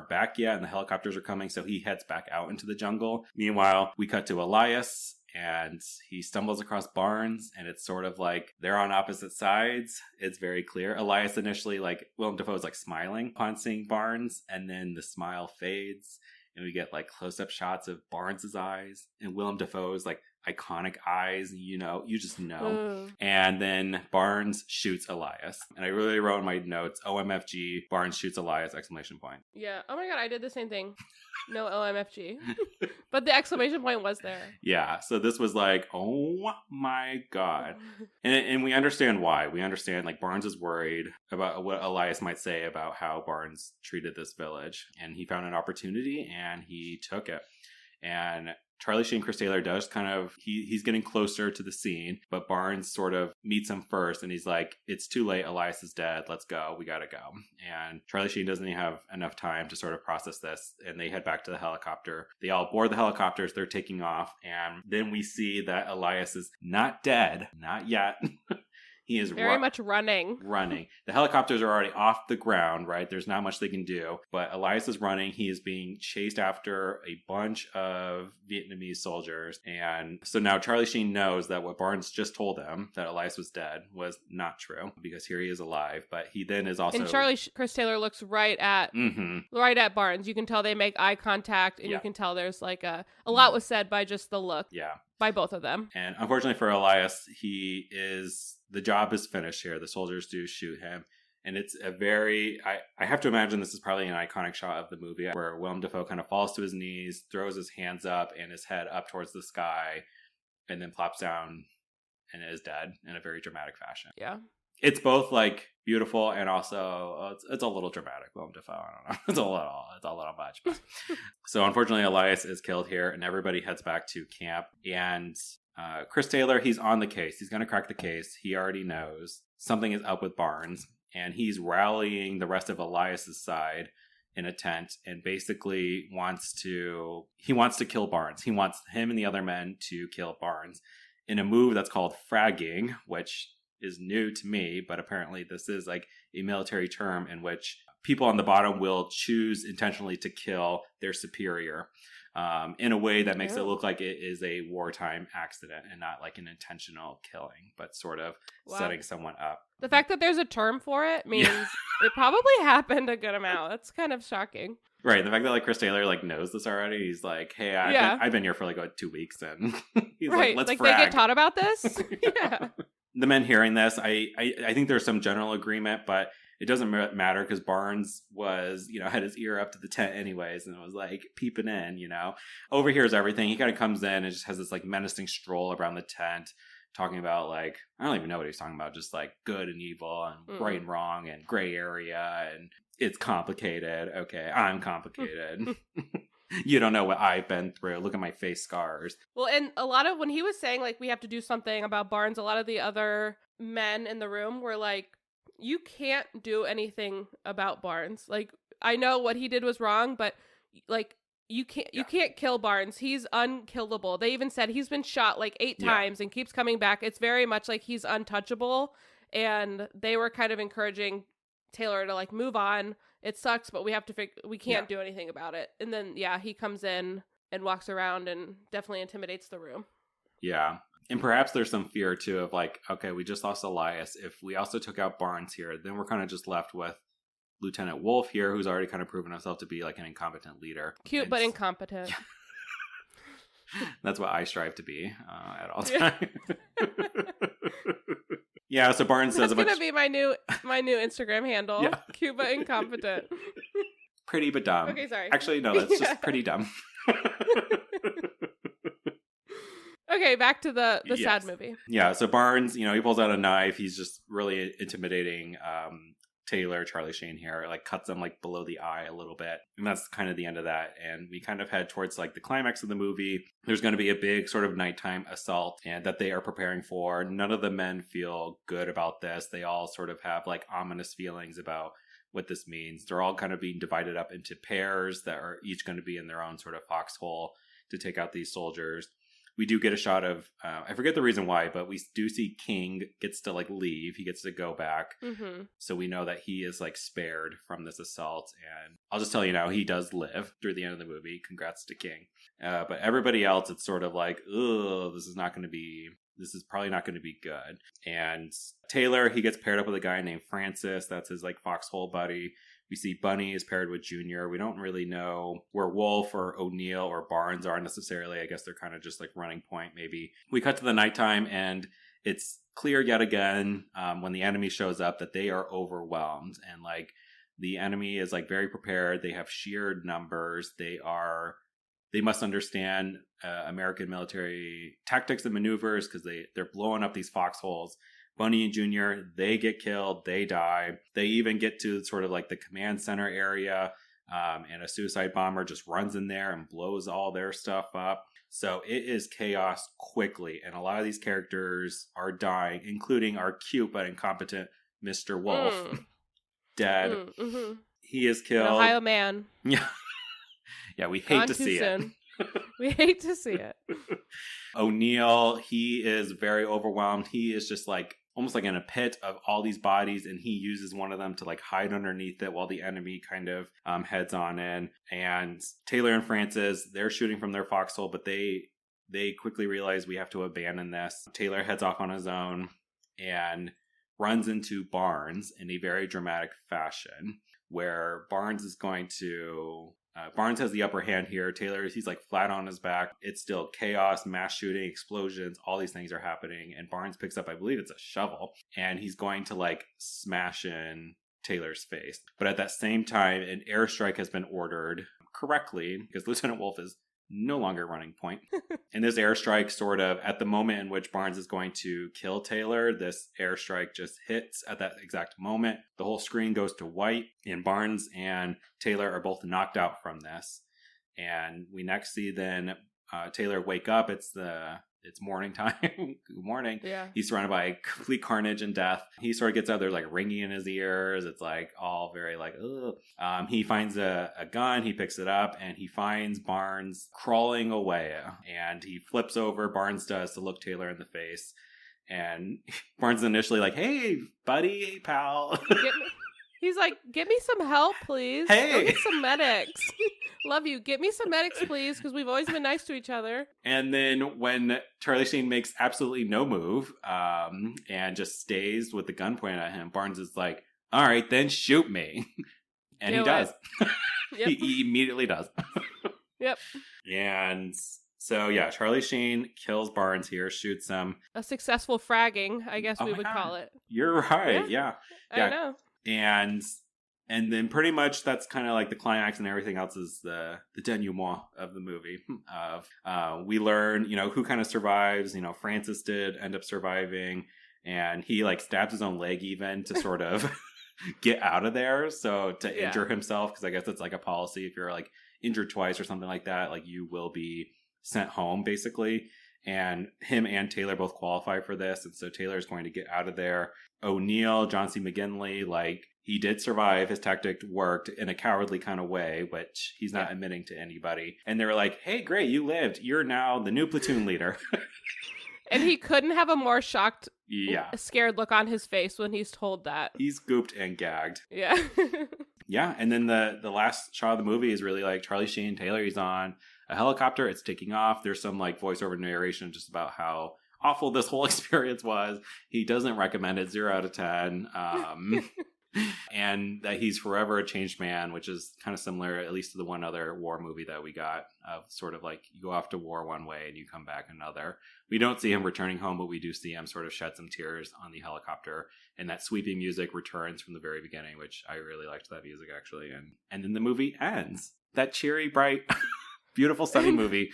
back yet, and the helicopters are coming, so he heads back out into the jungle. Meanwhile, we cut to Elias, and he stumbles across Barnes, and it's sort of like they're on opposite sides. It's very clear. Elias initially, like, Willem Dafoe is like smiling upon seeing Barnes, and then the smile fades, and we get like close-up shots of Barnes's eyes, and Willem Dafoe is like, iconic eyes, you just know.
Ooh.
And then Barnes shoots Elias. And I really wrote in my notes, OMFG, Barnes shoots Elias, exclamation point.
Yeah. Oh my God, I did the same thing. No OMFG. But the exclamation point was there.
Yeah. So this was like, oh my God. And we understand why. We understand, like, Barnes is worried about what Elias might say about how Barnes treated this village. And he found an opportunity and he took it. And Charlie Sheen, Chris Taylor does kind of, he's getting closer to the scene, but Barnes sort of meets him first and he's like, it's too late. Elias is dead. Let's go. We got to go. And Charlie Sheen doesn't even have enough time to sort of process this. And they head back to the helicopter. They all board the helicopters. They're taking off. And then we see that Elias is not dead. Not yet. He is
very much running.
The helicopters are already off the ground, right? There's not much they can do. But Elias is running. He is being chased after a bunch of Vietnamese soldiers. And so now Charlie Sheen knows that what Barnes just told him, that Elias was dead, was not true. Because here he is alive. But he then is also...
And Chris Taylor looks right at Barnes. You can tell they make eye contact. And you can tell there's like a lot was said by just the look.
Yeah.
By both of them.
And unfortunately for Elias, the job is finished here. The soldiers do shoot him. And it's a very, I have to imagine this is probably an iconic shot of the movie where Willem Dafoe kind of falls to his knees, throws his hands up and his head up towards the sky, and then plops down and is dead in a very dramatic fashion.
Yeah.
It's both like beautiful and also it's a little dramatic. Willem Dafoe, I don't know. It's a little much. But. So unfortunately, Elias is killed here, and everybody heads back to camp. And Chris Taylor, he's on the case. He's going to crack the case. He already knows something is up with Barnes, and he's rallying the rest of Elias's side in a tent, and basically wants to kill Barnes. He wants him and the other men to kill Barnes in a move that's called fragging, which is new to me, but apparently this is like a military term in which people on the bottom will choose intentionally to kill their superior in a way that makes it look like it is a wartime accident and not like an intentional killing, but sort of setting someone up.
The fact that there's a term for it means it probably happened a good amount. That's kind of shocking.
Right. The fact that like Chris Taylor like knows this already. He's like, hey, I've been here for like 2 weeks, and he's like, let's frag.
They get taught about this. Yeah.
The men hearing this, I think there's some general agreement, but it doesn't matter because Barnes was, had his ear up to the tent anyways, and it was like peeping in, overhears everything. He kind of comes in and just has this like menacing stroll around the tent, talking about like, I don't even know what he's talking about, just like good and evil and right and wrong and gray area, and it's complicated. Okay, I'm complicated. You don't know what I've been through. Look at my face scars.
Well, and a lot of when he was saying like we have to do something about Barnes, a lot of the other men in the room were like, you can't do anything about Barnes. Like, I know what he did was wrong, but like you can't kill Barnes. He's unkillable. They even said he's been shot like 8 times and keeps coming back. It's very much like he's untouchable, and they were kind of encouraging Taylor to like move on. It sucks, but we can't do anything about it. And then he comes in and walks around and definitely intimidates the room.
Yeah. And perhaps there's some fear too of like, okay, we just lost Elias. If we also took out Barnes here, then we're kind of just left with Lieutenant Wolf here, who's already kind of proven himself to be like an incompetent leader.
Cute, but incompetent.
That's what I strive to be at all times. Yeah, so Barnes says
that's gonna be my new Instagram handle. Yeah. Cute but incompetent.
Pretty but dumb.
Okay, sorry.
Actually, no, that's just pretty dumb.
Okay, back to the sad movie.
Yeah, so Barnes, he pulls out a knife. He's just really intimidating Taylor, Charlie Sheen here, like cuts him like below the eye a little bit. And that's kind of the end of that. And we kind of head towards like the climax of the movie. There's going to be a big sort of nighttime assault and that they are preparing for. None of the men feel good about this. They all sort of have like ominous feelings about what this means. They're all kind of being divided up into pairs that are each going to be in their own sort of foxhole to take out these soldiers. We do get a shot of, I forget the reason why, but we do see King gets to like leave. He gets to go back. Mm-hmm. So we know that he is like spared from this assault. And I'll just tell you now, he does live through the end of the movie. Congrats to King. But everybody else, it's sort of like, oh, this is not going to be this is probably not going to be good. And Taylor, he gets paired up with a guy named Francis. That's his like foxhole buddy. We see Bunny is paired with Junior. We don't really know where Wolf or O'Neill or Barnes are necessarily. I guess they're kind of just like running point maybe. We cut to the nighttime and it's clear yet again when the enemy shows up that they are overwhelmed. And like the enemy is like very prepared. They have sheer numbers. They must understand American military tactics and maneuvers because they're blowing up these foxholes. Bunny and Junior, they get killed, they die. They even get to sort of like the command center area, and a suicide bomber just runs in there and blows all their stuff up. So it is chaos quickly, and a lot of these characters are dying, including our cute but incompetent Mr. Wolf. Dead. Mm-hmm. He is killed.
An Ohio man.
Yeah. Yeah, we hate to see it.
We hate to see it.
O'Neill, he is very overwhelmed. He is just like almost like in a pit of all these bodies, and he uses one of them to like hide underneath it while the enemy kind of heads on in. And Taylor and Francis, they're shooting from their foxhole, but they quickly realize we have to abandon this. Taylor heads off on his own and runs into Barnes in a very dramatic fashion, where Barnes is going to... Barnes has the upper hand here. Taylor, he's like flat on his back. It's still chaos, mass shooting, explosions. All these things are happening. And Barnes picks up, I believe it's a shovel. And he's going to like smash in Taylor's face. But at that same time, an airstrike has been ordered correctly because Lieutenant Wolf is no longer running point. And this airstrike sort of, at the moment in which Barnes is going to kill Taylor, this airstrike just hits at that exact moment. The whole screen goes to white, and Barnes and Taylor are both knocked out from this. And we next see then Taylor wake up. It's morning time. Good morning.
Yeah.
He's surrounded by complete carnage and death. He sort of gets out there like ringing in his ears. It's like all very like, ugh. He finds a gun. He picks it up and he finds Barnes crawling away. And he flips over, Barnes does, to look Taylor in the face. And Barnes is initially like, hey, buddy, hey, pal.
He's like, get me some help, please.
Hey.
Go get some medics. Love you. Get me some medics, please, because we've always been nice to each other.
And then when Charlie Sheen makes absolutely no move and just stays with the gun pointed at him, Barnes is like, all right, then shoot me. And he does.
Yep.
He immediately does.
Yep.
And so, yeah, Charlie Sheen kills Barnes here, shoots him.
A successful fragging, I guess we would call it.
You're right. Yeah.
I know.
And then pretty much that's kind of like the climax, and everything else is the denouement of the movie. We learn, who kind of survives. Francis did end up surviving, and he like stabs his own leg even to sort of get out of there. So to injure himself, because I guess it's like a policy. If you're like injured twice or something like that, like you will be sent home basically. And him and Taylor both qualify for this. And so Taylor is going to get out of there. O'Neill, John C. McGinley, like he did survive. His tactic worked in a cowardly kind of way, which he's not admitting to anybody. And they were like, hey, great, you lived. You're now the new platoon leader.
And he couldn't have a more shocked, scared look on his face when he's told that.
He's gooped and gagged.
Yeah.
Yeah. And then the last shot of the movie is really like Charlie Sheen, Taylor, he's on a helicopter. It's taking off. There's some like voiceover narration just about how awful this whole experience was. He doesn't recommend it, 0 out of 10. And that he's forever a changed man, which is kind of similar, at least to the one other war movie that we got, of sort of like you go off to war one way and you come back another. We don't see him returning home, but we do see him sort of shed some tears on the helicopter. And that sweeping music returns from the very beginning, which I really liked that music actually. And then the movie ends. That cheery, bright, beautiful, sunny movie.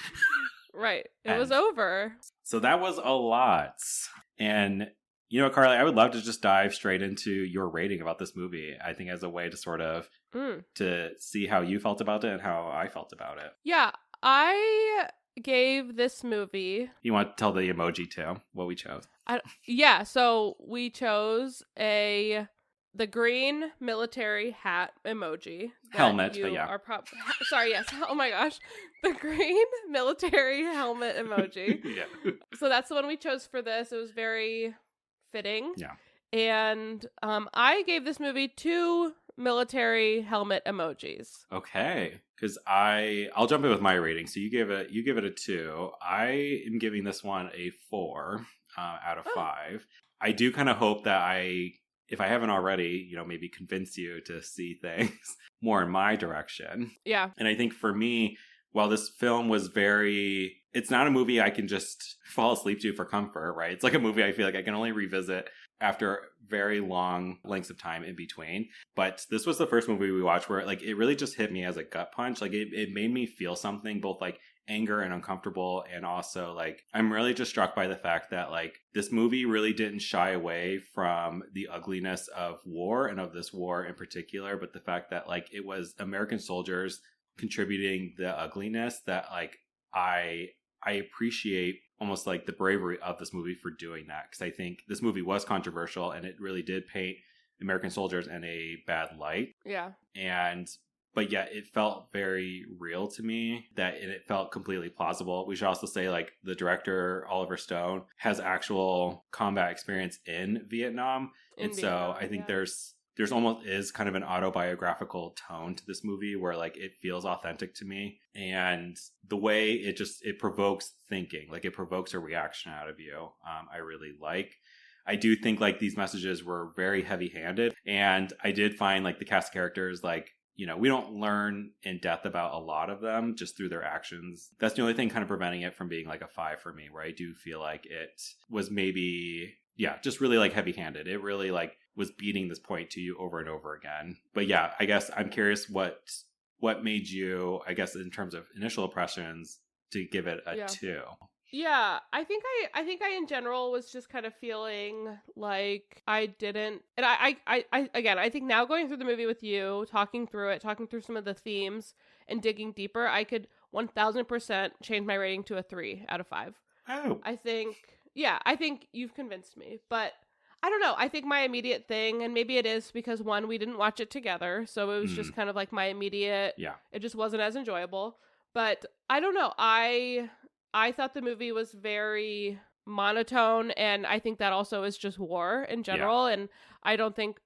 Right. It was over.
So that was a lot. And Carly, I would love to just dive straight into your rating about this movie. I think as a way to sort of to see how you felt about it and how I felt about it.
Yeah, I gave this movie...
You want to tell the emoji too, what we chose?
So we chose the green military hat emoji.
Helmet, but yeah.
Sorry, yes. Oh my gosh. The green military helmet emoji.
Yeah.
So that's the one we chose for this. It was very fitting.
Yeah.
And I gave this movie 2 military helmet emojis.
Okay. Because I'll jump in with my rating. So you give it a 2. I am giving this one a 4. out of 5. I do kind of hope that if I haven't already, maybe convince you to see things more in my direction.
Yeah.
And I think for me, while this film was it's not a movie I can just fall asleep to for comfort, right? It's like a movie I feel like I can only revisit after very long lengths of time in between. But this was the first movie we watched where like it really just hit me as a gut punch. Like it made me feel something, both like anger and uncomfortable. And also like I'm really just struck by the fact that like this movie really didn't shy away from the ugliness of war and of this war in particular, but the fact that like it was American soldiers contributing the ugliness that like I appreciate almost like the bravery of this movie for doing that, because I think this movie was controversial and it really did paint American soldiers in a bad light.
Yeah.
But yet it felt very real to me, that it felt completely plausible. We should also say like the director, Oliver Stone, has actual combat experience in Vietnam. So I think there's almost is kind of an autobiographical tone to this movie where like it feels authentic to me. And the way it provokes thinking, like it provokes a reaction out of you, I really like. I do think like these messages were very heavy handed, and I did find like the cast of characters, like, we don't learn in depth about a lot of them just through their actions. That's the only thing kind of preventing it from being like a 5 for me, where I do feel like it was maybe, just really like heavy handed. It really like was beating this point to you over and over again. But yeah, I guess I'm curious what made you, I guess, in terms of initial impressions, to give it a 2.
Yeah, I think I in general was just kind of feeling like I didn't, and I think now going through the movie with you, talking through some of the themes and digging deeper, I could 1000% change my rating to a 3 out of 5.
Oh.
I think you've convinced me, but I don't know. I think my immediate thing, and maybe it is because one, we didn't watch it together, so it was just kind of like my immediate, it just wasn't as enjoyable. But I don't know. I thought the movie was very monotone, and I think that also is just war in general. And I don't think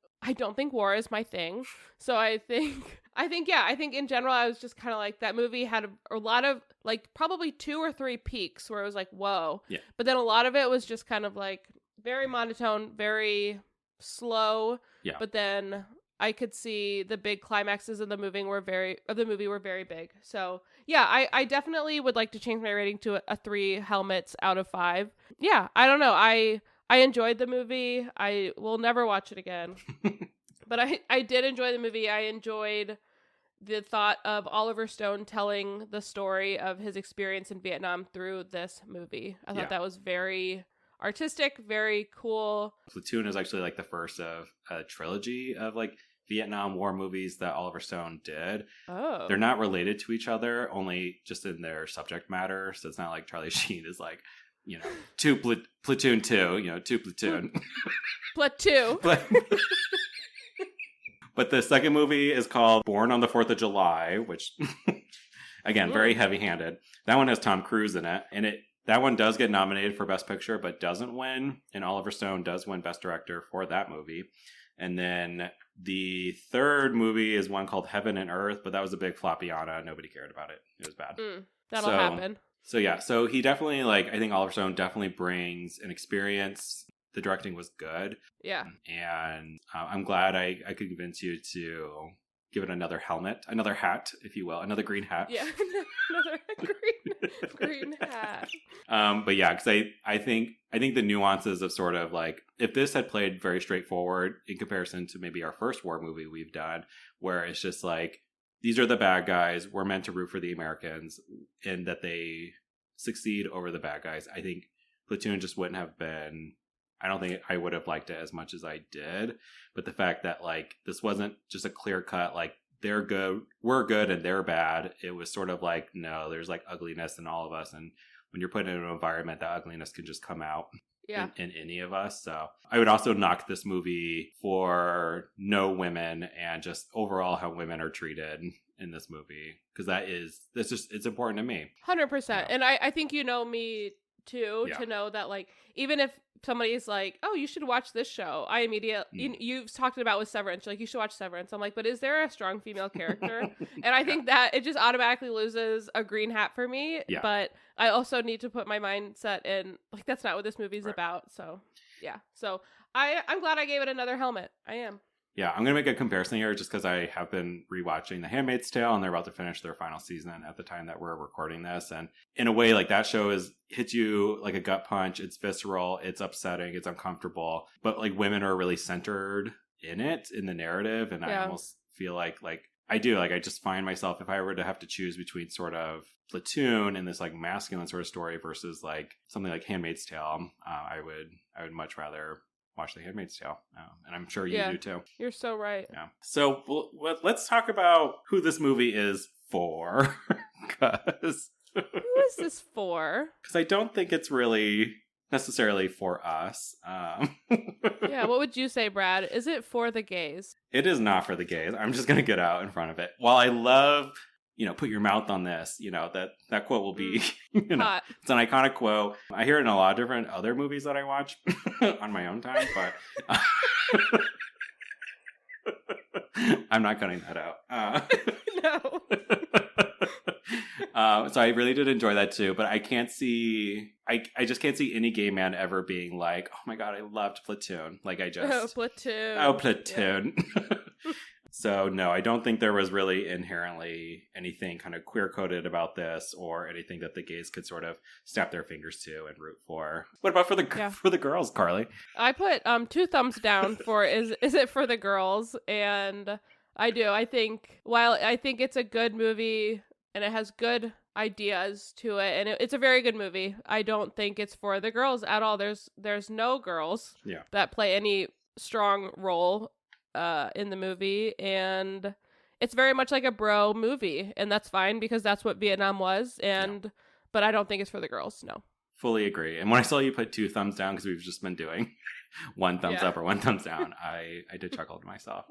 war is my thing. So I think in general, I was just kind of like, that movie had a lot of like probably 2 or 3 peaks where it was like, whoa. Yeah. But then a lot of it was just kind of like very monotone, very slow. Yeah. But then I could see the big climaxes of the movie were very big. So yeah, I definitely would like to change my rating to a 3 helmets out of 5. Yeah, I don't know. I enjoyed the movie. I will never watch it again. But I did enjoy the movie. I enjoyed the thought of Oliver Stone telling the story of his experience in Vietnam through this movie. I thought that was very artistic, very cool.
Platoon is actually like the first of a trilogy of like Vietnam War movies that Oliver Stone did. Oh. They're not related to each other, only just in their subject matter. So it's not like Charlie Sheen is like, Platoon 2, 2 Platoon.
Platoon.
But the second movie is called Born on the 4th of July, which, again, very heavy-handed. That one has Tom Cruise in it, and that one does get nominated for Best Picture, but doesn't win. And Oliver Stone does win Best Director for that movie. And then the third movie is one called Heaven and Earth, but that was a big flopiana. Nobody cared about it. It was bad.
That'll happen.
So yeah, so he definitely, like, I think Oliver Stone definitely brings an experience. The directing was good. Yeah. And I'm glad I could convince you to give it another hat, if you will, another green hat.
Yeah, another green hat.
But yeah, because I think the nuances of sort of like, if this had played very straightforward in comparison to maybe our first war movie we've done, where it's just like, these are the bad guys, we're meant to root for the Americans, and that they succeed over the bad guys, I think Platoon just wouldn't have been, I don't think I would have liked it as much as I did. But the fact that like this wasn't just a clear cut, like they're good, we're good, and they're bad. It was sort of like, no, there's like ugliness in all of us. And when you're put in an environment, that ugliness can just come out in any of us. So I would also knock this movie for no women and just overall how women are treated in this movie. Because it's important to me.
100%. And I think you know me too,
Yeah.
to know that, like, even if somebody's like, oh, you should watch this show, I immediately, you've talked about with Severance, like, you should watch Severance. I'm like, but is there a strong female character? And I think that it just automatically loses a green hat for me.
Yeah.
But I also need to put my mindset in, like, that's not what this movie's
Right.
about. So, yeah. So I'm glad I gave it another helmet. I am.
Yeah, I'm going to make a comparison here just because I have been rewatching The Handmaid's Tale and they're about to finish their final season at the time that we're recording this. And in a way, like, that show hits you like a gut punch. It's visceral, it's upsetting, it's uncomfortable. But like, women are really centered in it, in the narrative. And I almost feel like I just find myself, if I were to have to choose between sort of Platoon and this like masculine sort of story versus like something like Handmaid's Tale, I would much rather watch The Handmaid's Tale. And I'm sure you do too.
You're so right.
Yeah. So let's talk about who this movie is for. Because
Who is this for?
I don't think it's really necessarily for us.
Yeah, what would you say, Brad? Is it for the gays?
It is not for the gays. I'm just going to get out in front of it. While I love, put your mouth on this, that quote will be,
Hot.
It's an iconic quote. I hear it in a lot of different other movies that I watch on my own time, but I'm not cutting that out.
No.
So I really did enjoy that too, but I just can't see any gay man ever being like, oh my God, I loved Platoon. Like
Platoon.
Oh, Platoon. Yeah. So no, I don't think there was really inherently anything kind of queer-coded about this or anything that the gays could sort of snap their fingers to and root for. What about for the girls, Carly?
I put 2 thumbs down for is it for the girls? And I do. I think while I think it's a good movie and it has good ideas to it and it's a very good movie, I don't think it's for the girls at all. There's no girls that play any strong role in the movie, and it's very much like a bro movie, and that's fine because that's what Vietnam was. But I don't think it's for the girls. No,
fully agree. And when I saw you put 2 thumbs down because we've just been doing 1 thumbs up or 1 thumbs down, I did chuckle to myself,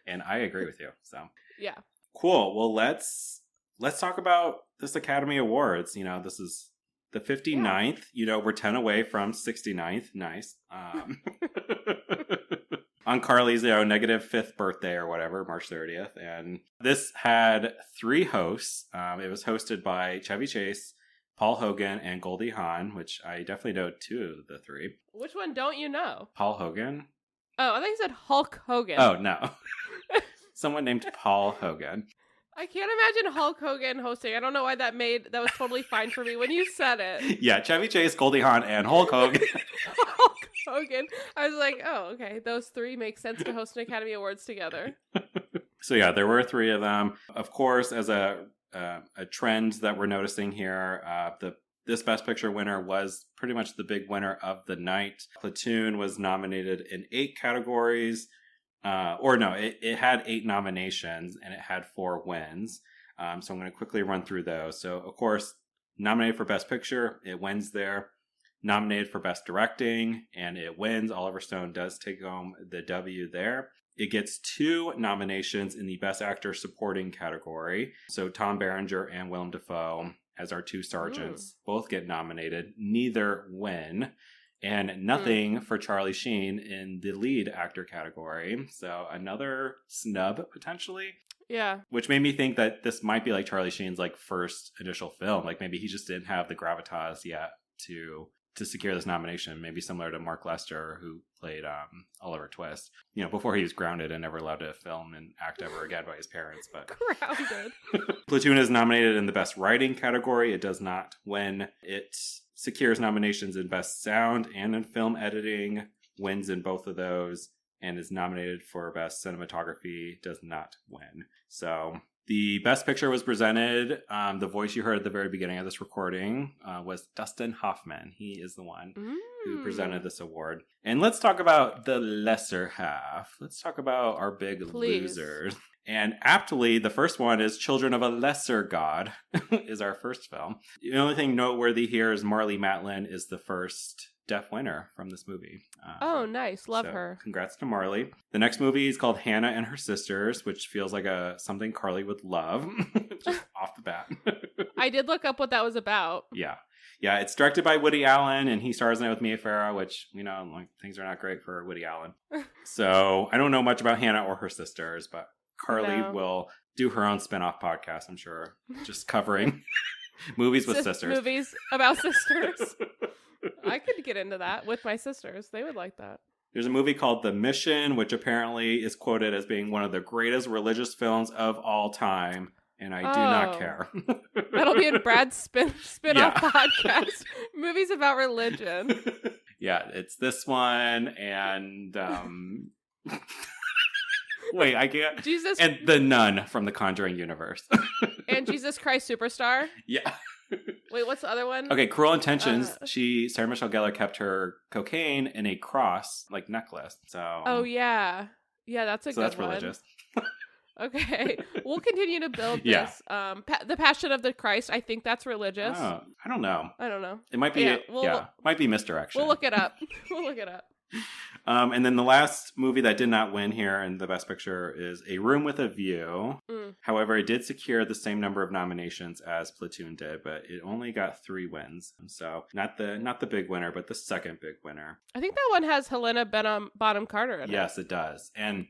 and I agree with you. So
yeah,
cool. Well, let's talk about this Academy Awards. This is the 59th. We're 10 away from 69th. Nice. On Carly's, negative 5th birthday or whatever, March 30th. And this had 3 hosts. It was hosted by Chevy Chase, Paul Hogan, and Goldie Hawn, which I definitely know 2 of the 3.
Which one don't you know?
Paul Hogan?
Oh, I think you said Hulk Hogan.
Oh, no. Someone named Paul Hogan.
I can't imagine Hulk Hogan hosting. I don't know why that was totally fine for me when you said it.
Yeah, Chevy Chase, Goldie Hawn, and Hulk Hogan.
Hulk Hogan. I was like, oh, okay. Those 3 make sense to host an Academy Awards together.
So yeah, there were 3 of them. Of course, as a trend that we're noticing here, this Best Picture winner was pretty much the big winner of the night. Platoon was nominated in 8 categories. It had 8 nominations and it had 4 wins. So I'm going to quickly run through those. So, of course, nominated for Best Picture, it wins there. Nominated for Best Directing, and it wins. Oliver Stone does take home the W there. It gets 2 nominations in the Best Actor Supporting category. So Tom Berenger and Willem Dafoe as our 2 sergeants both get nominated. Neither win. And nothing for Charlie Sheen in the lead actor category. So another snub, potentially.
Yeah.
Which made me think that this might be like Charlie Sheen's like first initial film. Like maybe he just didn't have the gravitas yet to secure this nomination. Maybe similar to Mark Lester, who played Oliver Twist. Before he was grounded and never allowed to film and act ever again by his parents. But
grounded.
Platoon is nominated in the Best Writing category. It does not win. It secures nominations in Best Sound and in Film Editing, wins in both of those, and is nominated for Best Cinematography, does not win. So the Best Picture was presented. The voice you heard at the very beginning of this recording was Dustin Hoffman. He is the one who presented this award. And let's talk about the lesser half. Let's talk about our big losers. And aptly, the first one is Children of a Lesser God, is our first film. The only thing noteworthy here is Marlee Matlin is the first deaf winner from this movie.
Oh, nice. Love her.
Congrats to Marlee. The next movie is called Hannah and Her Sisters, which feels like something Carly would love, just off the bat.
I did look up what that was about.
Yeah. Yeah, it's directed by Woody Allen, and he stars in it with Mia Farrow, which, you know, like, things are not great for Woody Allen. So I don't know much about Hannah or her sisters, but Carly will do her own spin-off podcast, I'm sure, just covering movies with sisters.
Movies about sisters. I could get into that with my sisters. They would like that.
There's a movie called The Mission, which apparently is quoted as being one of the greatest religious films of all time. And I do not care.
That'll be in Brad's spin-off podcast. Movies about religion.
Yeah, it's this one and wait, I can't.
Jesus
and The Nun from the Conjuring universe.
And Jesus Christ Superstar.
Yeah.
Wait, what's the other one?
Okay, Cruel Intentions. Sarah Michelle Gellar kept her cocaine in a cross like necklace. So.
Oh yeah, that's a good one. So that's
religious.
Okay, we'll continue to build this. The Passion of the Christ. I think that's religious.
Oh, I don't know. It might be. Might be misdirection.
We'll look it up.
And then the last movie that did not win here in the Best Picture is A Room with a View. However, it did secure the same number of nominations as Platoon did, but it only got 3 wins. So not the big winner, but the second big winner.
I think that one has Helena Bonham Carter in it.
Yes, it does. And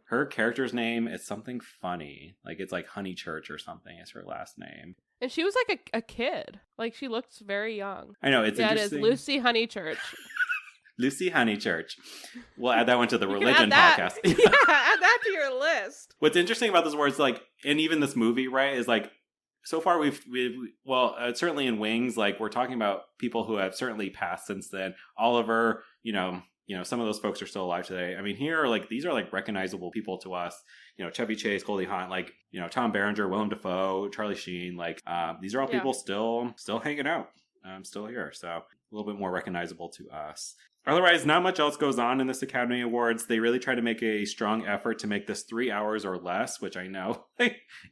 her character's name is something funny. Like it's like Honeychurch or something is her last name.
And she was like a kid. Like she looks very young.
I know, it's interesting.
It is Lucy Honeychurch.
Lucy Honeychurch. We'll add that one to the religion podcast.
Yeah, add that to your list.
What's interesting about this word is like, and even this movie, right, is like, so far we've certainly in Wings, like we're talking about people who have certainly passed since then. Oliver, you know, some of those folks are still alive today. I mean, here, like, these are like recognizable people to us. You know, Chevy Chase, Goldie Hawn, like, you know, Tom Berenger, Willem Dafoe, Charlie Sheen, like, these are all people still hanging out, still here. So a little bit more recognizable to us. Otherwise, not much else goes on in this Academy Awards. They really try to make a strong effort to make this 3 hours or less, which I know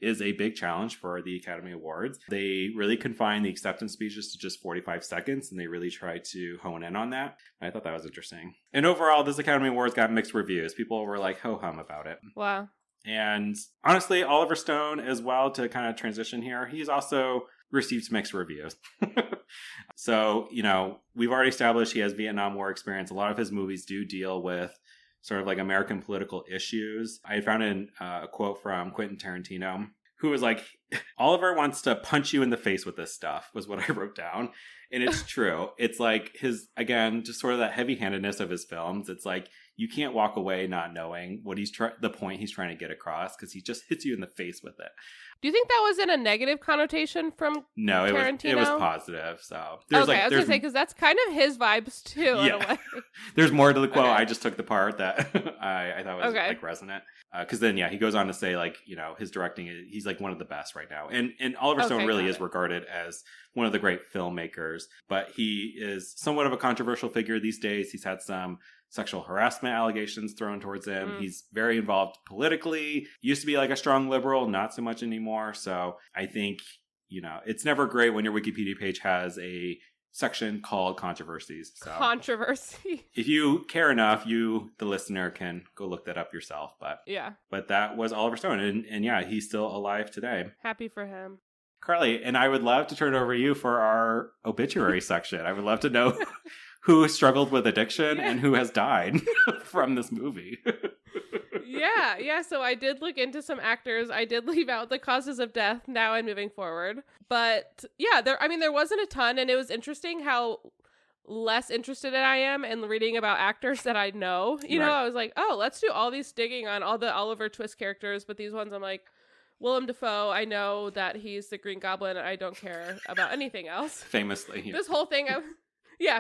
is a big challenge for the Academy Awards. They really confine the acceptance speeches to just 45 seconds, and they really try to hone in on that. I thought that was interesting. And overall, this Academy Awards got mixed reviews. People were like ho-hum about it.
Wow.
And honestly, Oliver Stone as well, to kind of transition here, he's also received mixed reviews. So, you know, we've already established he has Vietnam War experience. A lot of his movies do deal with sort of like American political issues. I found a quote from Quentin Tarantino, who was like, Oliver wants to punch you in the face with this stuff, was what I wrote down. And it's true. It's like his, again, just sort of that heavy-handedness of his films. It's like, you can't walk away not knowing what the point he's trying to get across, because he just hits you in the face with it.
Do you think that was in a negative connotation from Tarantino?
it was positive. So
I was going to say, because that's kind of his vibes too, in a way.
There's more to the quote. I just took the part that I thought was like resonant. Because then, he goes on to say, like, you know, his directing, he's like one of the best right now. And Oliver Stone really is regarded as one of the great filmmakers. But he is somewhat of a controversial figure these days. He's had some sexual harassment allegations thrown towards him. He's very involved politically. Used to be like a strong liberal, not so much anymore. So I think, you know, it's never great when your Wikipedia page has a section called controversies. So
controversy.
If you care enough, you, the listener, can go look that up yourself. But that was Oliver Stone. And he's still alive today.
Happy for him.
Carly, and I would love to turn it over to you for our obituary section. I would love to know who struggled with addiction and who has died from this movie.
Yeah. So I did look into some actors. I did leave out the causes of death now and moving forward. But there wasn't a ton, and it was interesting how less interested I am in reading about actors that I know. You know, I was like, oh, let's do all these digging on all the Oliver Twist characters, but these ones I'm like, Willem Dafoe, I know that he's the Green Goblin, and I don't care about anything else.
Famously. Yeah.
This whole thing,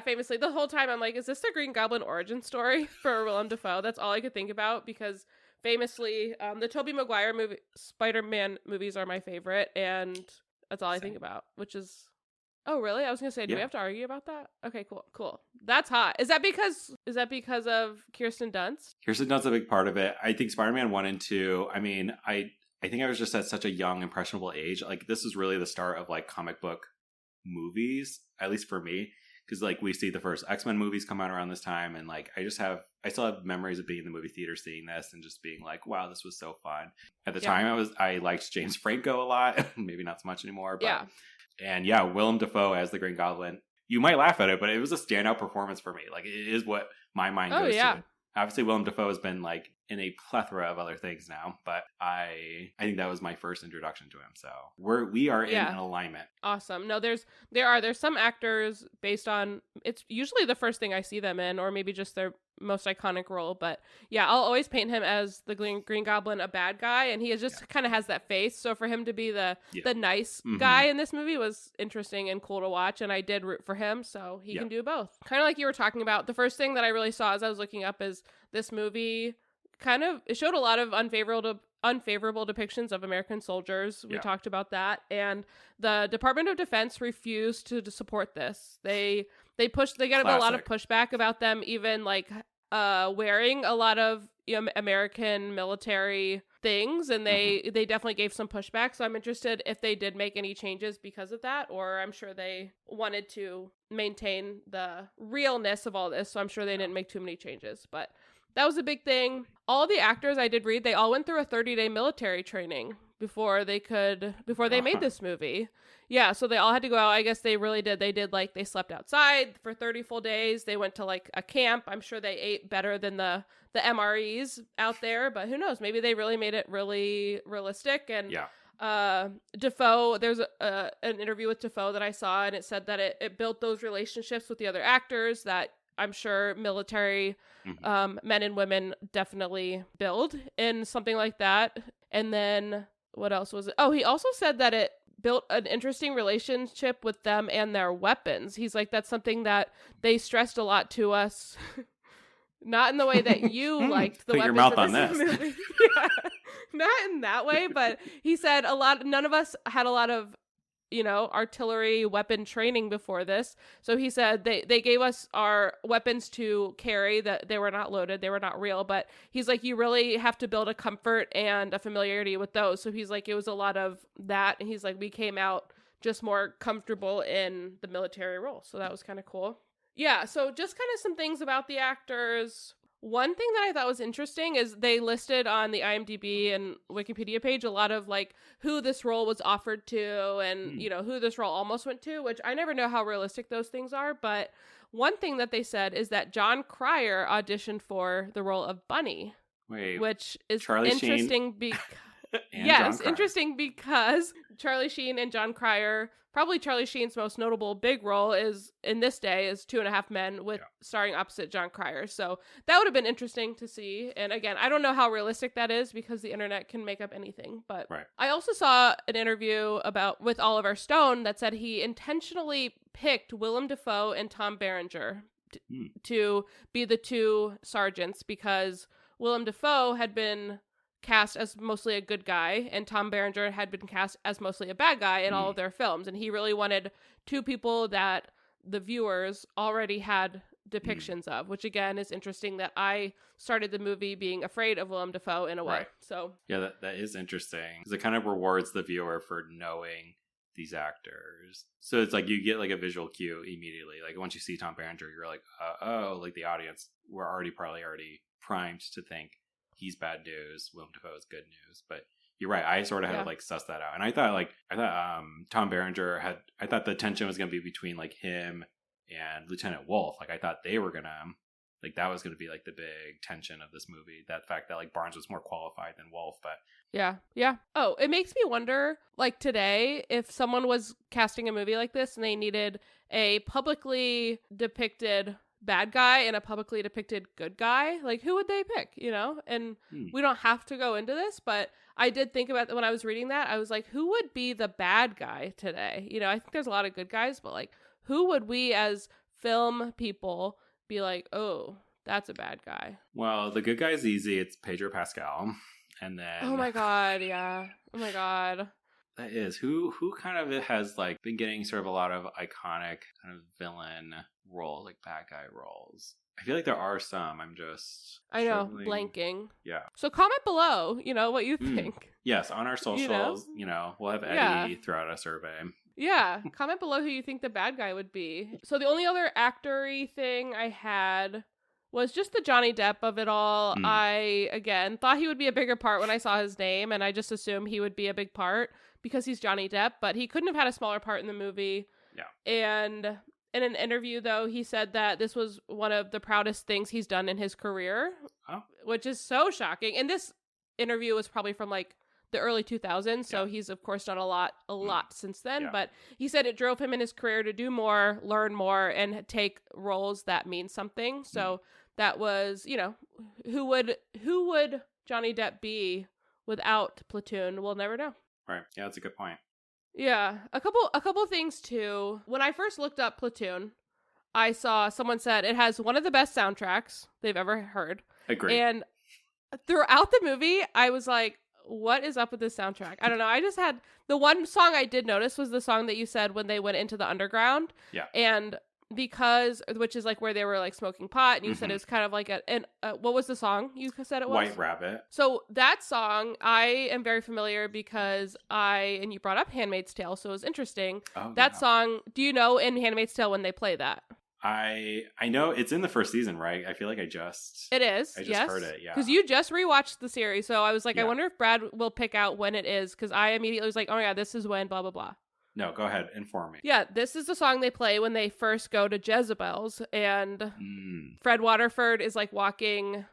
famously. The whole time I'm like, is this the Green Goblin origin story for Willem Dafoe? That's all I could think about, because famously, the Tobey Maguire Spider-Man movies are my favorite, and that's all I think about, which is... Oh, really? I was going to say, do we have to argue about that? Okay, cool. That's hot. Is that because of Kirsten Dunst?
Kirsten Dunst is a big part of it. I think Spider-Man 1 and 2, I mean, I think I was just at such a young, impressionable age. Like, this is really the start of, like, comic book movies, at least for me. Because, like, we see the first X-Men movies come out around this time. And, like, I still have memories of being in the movie theater seeing this and just being like, wow, this was so fun. At the time, I liked James Franco a lot. Maybe not so much anymore. But And yeah, Willem Dafoe as the Green Goblin. You might laugh at it, but it was a standout performance for me. Like, it is what my mind goes to. Obviously, Willem Dafoe has been like in a plethora of other things now, but I think that was my first introduction to him. So we are in an alignment.
Awesome. No, there's some actors based on, it's usually the first thing I see them in, or maybe just their most iconic role. But yeah, I'll always paint him as the Green Goblin, a bad guy, and he is just kind of has that face. So for him to be the nice guy in this movie was interesting and cool to watch, and I did root for him. So he can do both. Kind of like you were talking about. The first thing that I really saw as I was looking up is this movie. It showed a lot of unfavorable depictions of American soldiers. We talked about that, and the Department of Defense refused to support this. They got a lot of pushback about them even like wearing a lot of American military things, and they definitely gave some pushback. So I'm interested if they did make any changes because of that, or I'm sure they wanted to maintain the realness of all this. So I'm sure they didn't make too many changes, but that was a big thing. All the actors I did read, they all went through a 30-day military training before they made this movie. Yeah, so they all had to go out. I guess they really did. They slept outside for 30 full days. They went to like a camp. I'm sure they ate better than the MREs out there, but who knows? Maybe they really made it really realistic. And Dafoe, there's an interview with Dafoe that I saw, and it said that it built those relationships with the other actors that I'm sure military men and women definitely build in something like that. And then what else was it? Oh, he also said that it built an interesting relationship with them and their weapons. He's like, that's something that they stressed a lot to us. Not in the way that you liked the
Put
weapons
your mouth
in
on
this
this.
movie. Not in that way, but he said none of us had a lot of artillery weapon training before this. So he said they gave us our weapons to carry, that they were not loaded, they were not real, but he's like, you really have to build a comfort and a familiarity with those. So he's like, it was a lot of that. And he's like, we came out just more comfortable in the military role. So that was kind of cool. Yeah. So just kind of some things about the actors. One thing that I thought was interesting is they listed on the IMDb and Wikipedia page a lot of like who this role was offered to and, who this role almost went to, which I never know how realistic those things are. But one thing that they said is that John Cryer auditioned for the role of Bunny, which is
Charlie
interesting. Interesting because Charlie Sheen and John Cryer, probably Charlie Sheen's most notable big role is 2.5 Men with starring opposite John Cryer. So that would have been interesting to see. And again, I don't know how realistic that is because the internet can make up anything. But I also saw an interview with Oliver Stone that said he intentionally picked Willem Dafoe and Tom Berenger to be the two sergeants because Willem Dafoe had been cast as mostly a good guy and Tom Berenger had been cast as mostly a bad guy in all of their films, and he really wanted two people that the viewers already had depictions of, which again is interesting that I started the movie being afraid of Willem Dafoe in a way. So
yeah, that is interesting because it kind of rewards the viewer for knowing these actors. So it's like you get like a visual cue immediately. Like once you see Tom Berenger, you're like, like the audience were already primed to think he's bad news, Willem Dafoe is good news. But you're right, I sort of had to like suss that out. And I thought Tom Berenger I thought the tension was going to be between like him and Lieutenant Wolf. Like I thought they were going to, like that was going to be like the big tension of this movie. That fact that like Barnes was more qualified than Wolf, but
yeah. Oh, it makes me wonder, like today, if someone was casting a movie like this and they needed a publicly depicted bad guy and a publicly depicted good guy, like who would they pick, and we don't have to go into this, but I did think about that when I was reading that. I was like, who would be the bad guy today? I think there's a lot of good guys, but like who would we as film people be like, oh, that's a bad guy?
Well, the good guy is easy. It's Pedro Pascal. And then
oh my god,
that is who kind of has like been getting sort of a lot of iconic kind of villain roles, like bad guy roles. I feel like there are some.
I know, blanking.
Yeah.
So comment below, what you think.
Yes, on our socials, we'll have Eddie throw out a survey.
Yeah, comment below who you think the bad guy would be. So the only other actor-y thing I had was just the Johnny Depp of it all.
Mm.
I, again, thought he would be a bigger part when I saw his name, and I just assumed he would be a big part because he's Johnny Depp, but he couldn't have had a smaller part in the movie.
Yeah.
And in an interview, though, he said that this was one of the proudest things he's done in his career, which is so shocking. And this interview was probably from like the early 2000s, so he's of course done a lot since then.
Yeah.
But he said it drove him in his career to do more, learn more, and take roles that mean something. So that was, you know, who would Johnny Depp be without Platoon? We'll never know.
Right. Yeah, that's a good point.
Yeah, a couple things too. When I first looked up Platoon, I saw someone said it has one of the best soundtracks they've ever heard.
Agree.
And throughout the movie, I was like, what is up with this soundtrack? I don't know. I just had the one song I did notice was the song that you said when they went into the underground.
Yeah.
And which is like where they were like smoking pot, and you said it was kind of like what was the song you said it was?
White Rabbit.
So that song I am very familiar because and you brought up Handmaid's Tale, so it was interesting. That song, do you know in Handmaid's Tale when they play that?
I know it's in the first season, right? I feel like
It is.
I just heard it, yeah.
Because you just rewatched the series, so I was like,
Yeah.
I wonder if Brad will pick out when it is, because I immediately was like, oh my god, this is when blah blah blah.
No, go ahead, inform me.
Yeah, this is the song they play when they first go to Jezebel's, and Fred Waterford is like walking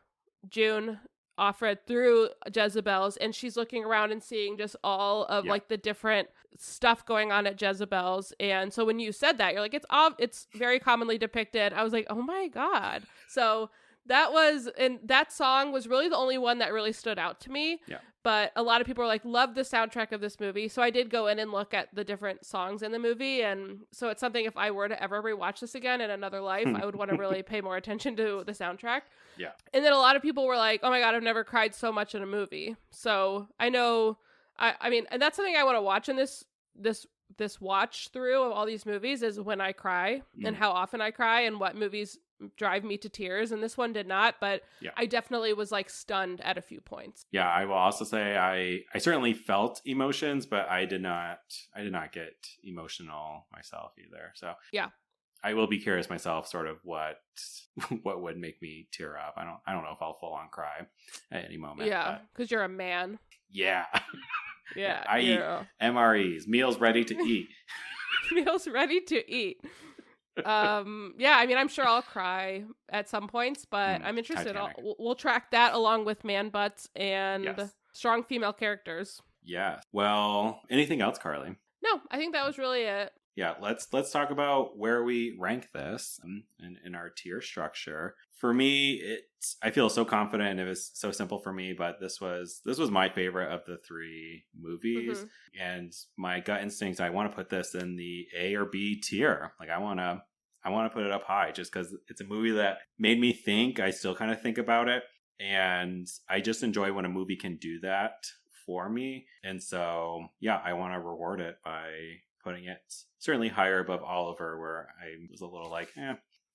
June Offred through Jezebel's, and she's looking around and seeing just all of like the different stuff going on at Jezebel's. And so when you said that, you're like, it's very commonly depicted. I was like, oh my god. So that song was really the only one that really stood out to me.
Yeah.
But a lot of people are like, love the soundtrack of this movie. So I did go in and look at the different songs in the movie. And so it's something, if I were to ever rewatch this again in another life, I would want to really pay more attention to the soundtrack.
Yeah.
And then a lot of people were like, oh my god, I've never cried so much in a movie. So I know, I mean, and that's something I want to watch in this watch through of all these movies, is when I cry and how often I cry and what movies drive me to tears. And this one did not, but I definitely was like stunned at a few points.
Yeah, I will also say I certainly felt emotions, but I did not get emotional myself either. So
yeah,
I will be curious myself, sort of what would make me tear up. I don't know if I'll full on cry at any moment.
Yeah, because you're a man.
Yeah.
Yeah,
I eat MREs, meals ready to eat.
Meals ready to eat. Yeah, I mean, I'm sure I'll cry at some points, but I'm interested. We'll track that along with man butts and strong female characters.
Yeah. Well, anything else, Carly?
No, I think that was really it.
Yeah, let's talk about where we rank this in our tier structure. For me, I feel so confident. It was so simple for me, but this was my favorite of the three movies. And my gut instincts, I want to put this in the A or B tier. Like I want to put it up high just because it's a movie that made me think. I still kind of think about it, and I just enjoy when a movie can do that for me. And so, yeah, I want to reward it by putting it certainly higher above Oliver, where I was a little like,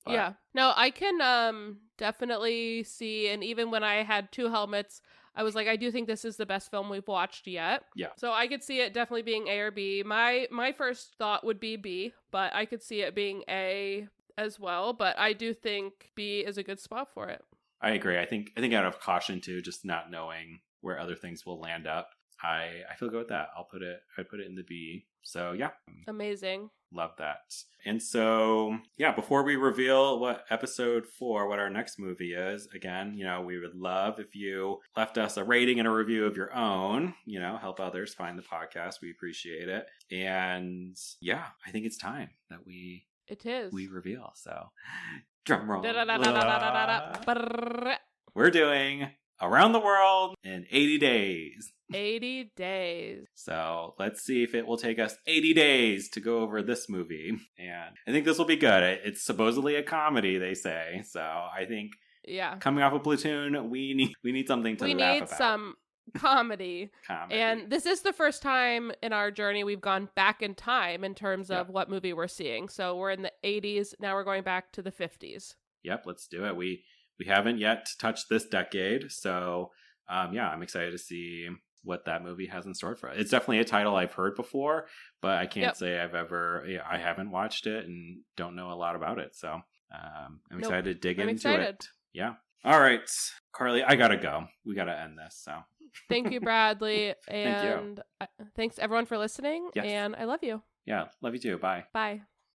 But.
Yeah. No, I can definitely see, and even when I had two helmets, I was like, I do think this is the best film we've watched yet.
Yeah.
So I could see it definitely being A or B. My first thought would be B, but I could see it being A as well. But I do think B is a good spot for it.
I agree. I think out of caution too, just not knowing where other things will land up, I feel good with that. I'd put it in the B. So yeah.
Amazing.
Love that. And so, yeah, before we reveal what episode 4, what our next movie is, again, we would love if you left us a rating and a review of your own, help others find the podcast. We appreciate it. And yeah, I think it's time that we reveal. So drum roll. We're doing Around the World in 80 Days.
80 days.
So let's see if it will take us 80 days to go over this movie. And I think this will be good. It's supposedly a comedy, they say. So I think coming off of Platoon, we need something to laugh about. We need
some comedy. And this is the first time in our journey we've gone back in time in terms of what movie we're seeing. So we're in the 80s. Now we're going back to the 50s.
Yep, let's do it. We haven't yet touched this decade. So I'm excited to see what that movie has in store for us. It's definitely a title I've heard before, but I can't say I haven't watched it and don't know a lot about it. So I'm excited to dig into it Yeah. All right, Carly, I gotta go. We gotta end this. So
Thank you, Bradley.
Thank you.
And thanks everyone for listening.
Yes.
And I love you.
Yeah, love you too. Bye.
Bye.